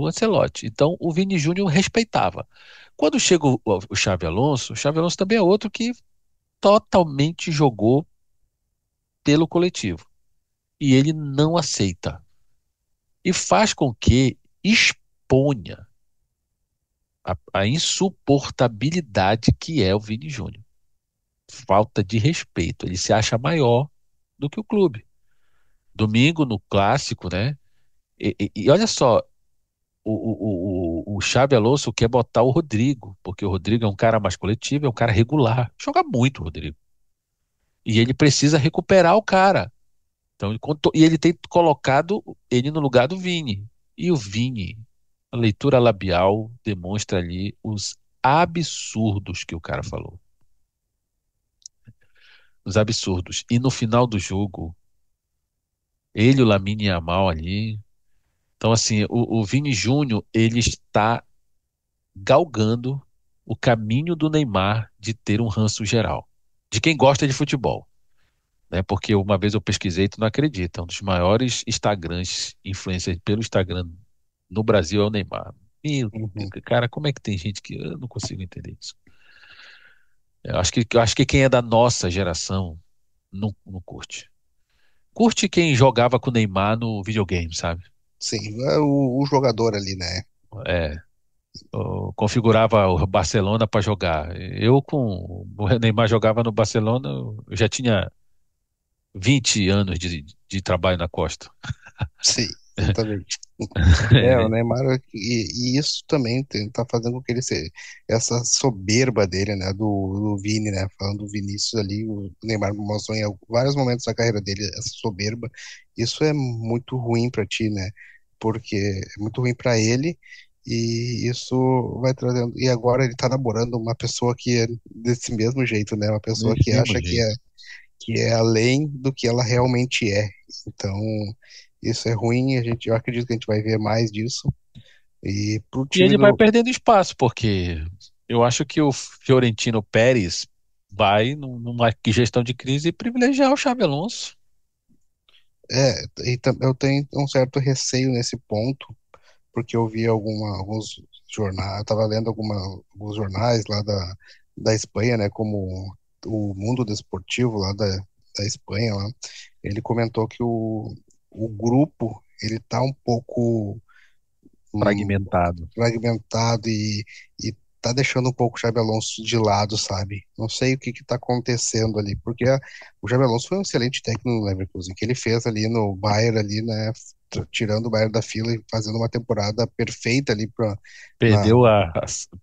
Ancelotti. Então, o Vini Júnior respeitava. Quando chega o o Xabi Alonso também é outro que totalmente jogou pelo coletivo. E ele não aceita. E faz com que exponha a insuportabilidade que é o Vini Júnior. Falta de respeito. Ele se acha maior do que o clube. Domingo, no clássico, né? E olha só, o Xabi Alonso quer botar o Rodrigo, porque o Rodrigo é um cara mais coletivo, é um cara regular. Joga muito o Rodrigo. E ele precisa recuperar o cara. Então, e ele tem colocado ele no lugar do Vini. E o Vini, a leitura labial demonstra ali os absurdos que o cara falou. Os absurdos. E no final do jogo, ele e o Lamine Yamal ali. Então, assim, o Vini Júnior, ele está galgando o caminho do Neymar de ter um ranço geral. De quem gosta de futebol, né? Porque uma vez eu pesquisei, tu não acredita, um dos maiores Instagrams, influencers pelo Instagram no Brasil é o Neymar. Meu Deus, Uhum. cara, como é que tem gente que eu não consigo entender isso? Eu acho que quem é da nossa geração não curte. Curte quem jogava com o Neymar no videogame, sabe? Sim, é o jogador ali, né? É, configurava o Barcelona para jogar. Eu com o Neymar jogava no Barcelona, eu já tinha 20 anos de trabalho na costa. Sim, exatamente. O Neymar, e isso também tá fazendo com que ele seja essa soberba dele, né, do Vini, né, falando do Vinícius ali, o Neymar mostrou em vários momentos da carreira dele essa soberba. Isso é muito ruim pra ti, né, porque é muito ruim pra ele, e isso vai trazendo, e agora ele tá namorando uma pessoa que é desse mesmo jeito, né, uma pessoa Desse que mesmo acha que é, jeito. que é além do que ela realmente é. Então, isso é ruim, eu acredito que a gente vai ver mais disso. E pro E time ele vai do. perdendo espaço, porque eu acho que o Fiorentino Pérez vai, numa gestão de crise, privilegiar o Xabi Alonso. Eu tenho um certo receio nesse ponto, porque eu vi alguns jornais, eu tava lendo alguns jornais lá da Espanha, né? Como o mundo desportivo lá da Espanha, lá, ele comentou que o grupo ele tá um pouco Fragmentado. fragmentado e tá deixando um pouco o Xabi Alonso de lado, sabe? Não sei o que que tá acontecendo ali, porque o Xabi Alonso foi um excelente técnico no Leverkusen, que ele fez ali no Bayern ali, né? Tirando o Bayern da fila e fazendo uma temporada perfeita ali na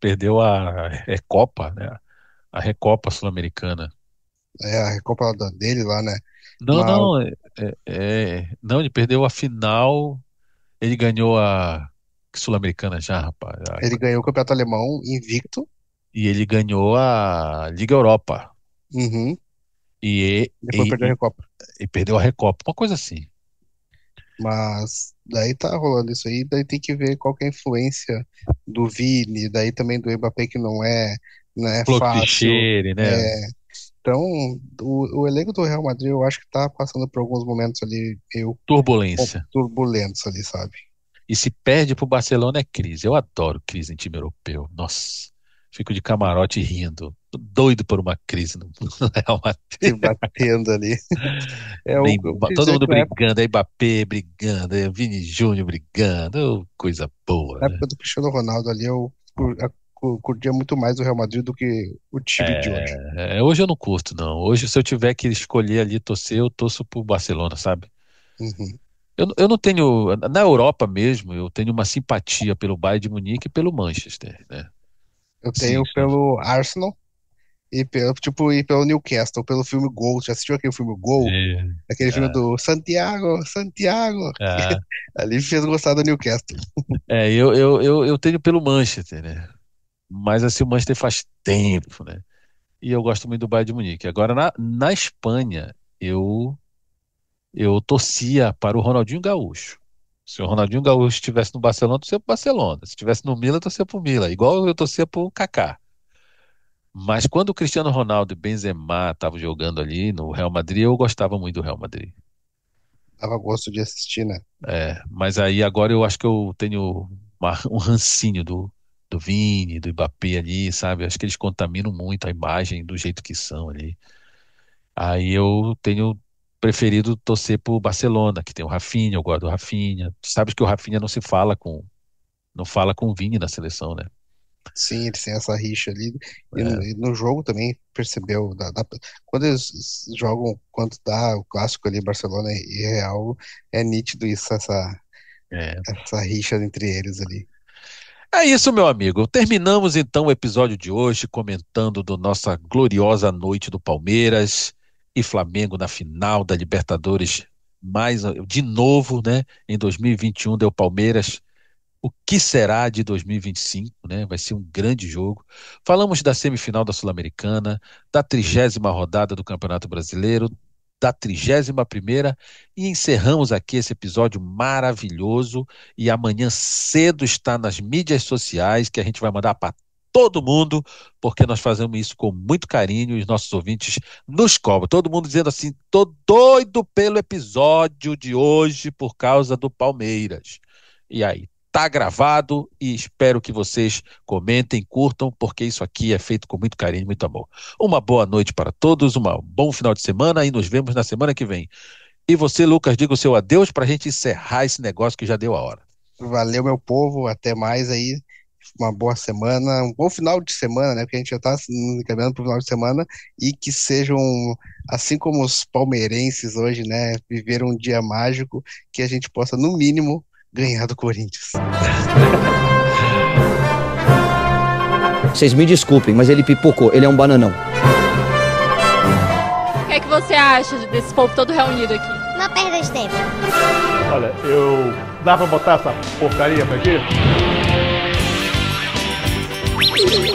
Perdeu a Recopa, né? A Recopa Sul-Americana. a Recopa dele lá, né? Não, Mas não, não, ele perdeu a final, ele ganhou a Sul-Americana já, rapaz, ele ganhou o Campeonato Alemão invicto. e ele ganhou a Liga Europa, Uhum. e, Depois e, perdeu a e, Recopa. e perdeu a Recopa, uma coisa assim. Mas daí tá rolando isso aí, daí tem que ver qual que é a influência do Vini, daí também do Mbappé que não é Flor que fácil. cheire, né? É, então, o elenco do Real Madrid eu acho que tá passando por alguns momentos ali meio Turbulência. turbulentos ali, sabe? E se perde pro Barcelona é crise. Eu adoro crise em time europeu. Nossa, fico de camarote rindo. Tô doido por uma crise no no Real Se Madrid. batendo ali. Eu quis Todo dizer mundo que brigando, aí Mbappé brigando, aí Vini Júnior brigando, coisa boa, na né? época do Cristiano Ronaldo ali curtia muito mais o Real Madrid do que o time de hoje. Hoje eu não curto, não. Hoje, se eu tiver que escolher ali torcer, eu torço pro Barcelona, sabe? Uhum. Eu não tenho. Na Europa mesmo, eu tenho uma simpatia pelo Bayern de Munique e pelo Manchester, né? Eu Sim, tenho pelo Arsenal e pelo Newcastle, pelo filme Gol. Já assistiu aquele filme Gol? é, Aquele filme do Santiago, Santiago. é, Ali me fez gostar do Newcastle. eu tenho pelo Manchester, né? Mas assim, o Manchester faz tempo, né? E eu gosto muito do Bayern de Munique. Agora, na Espanha, eu torcia para o Ronaldinho Gaúcho. Se o Ronaldinho Gaúcho estivesse no Barcelona, eu torcia para o Barcelona. Se estivesse no Milan, eu torcia para o Milan. Igual eu torcia para o Kaká. Mas quando o Cristiano Ronaldo e Benzema estavam jogando ali no Real Madrid, eu gostava muito do Real Madrid. Dava gosto de assistir, né? Mas aí agora eu acho que eu tenho um rancinho do Vini, do Mbappé ali, sabe? Acho que eles contaminam muito a imagem do jeito que são ali. Aí eu tenho preferido torcer pro Barcelona, que tem o Rafinha, eu gosto do Rafinha. Tu sabes que o Rafinha não fala com o Vini na seleção, né? Sim, eles têm essa rixa ali. E no, É, e no jogo também percebeu. Quando eles jogam, quando dá o clássico ali, Barcelona e Real, é nítido isso, é. essa rixa entre eles ali. É isso, meu amigo. Terminamos então o episódio de hoje comentando do nossa gloriosa noite do Palmeiras e Flamengo na final da Libertadores, mais de novo, né? Em 2021 deu Palmeiras. O que será de 2025, né? Vai ser um grande jogo. Falamos da semifinal da Sul-Americana, da 30ª rodada do Campeonato Brasileiro, da 31ª e encerramos aqui esse episódio maravilhoso. E amanhã cedo está nas mídias sociais que a gente vai mandar para todo mundo, porque nós fazemos isso com muito carinho e os nossos ouvintes nos cobram. Todo mundo dizendo assim: tô doido pelo episódio de hoje por causa do Palmeiras. E aí? Tá gravado e espero que vocês comentem, curtam, porque isso aqui é feito com muito carinho e muito amor. Uma boa noite para todos, um bom final de semana e nos vemos na semana que vem. E você, Lucas, diga o seu adeus para a gente encerrar esse negócio que já deu a hora. Valeu, meu povo. Até mais aí. Uma boa semana, um bom final de semana, né? Porque a gente já tá encaminhando para o final de semana e que sejam, assim como os palmeirenses hoje, né? Viveram um dia mágico, que a gente possa, no mínimo, ganhar do Corinthians. Vocês me desculpem, mas ele pipocou, ele é um bananão. O que é que você acha desse povo todo reunido aqui? Não perda de tempo. Olha, dá pra botar essa porcaria pra aqui?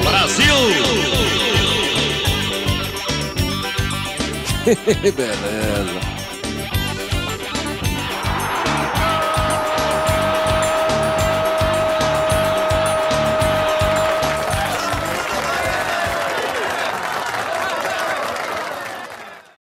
Brasil! Beleza.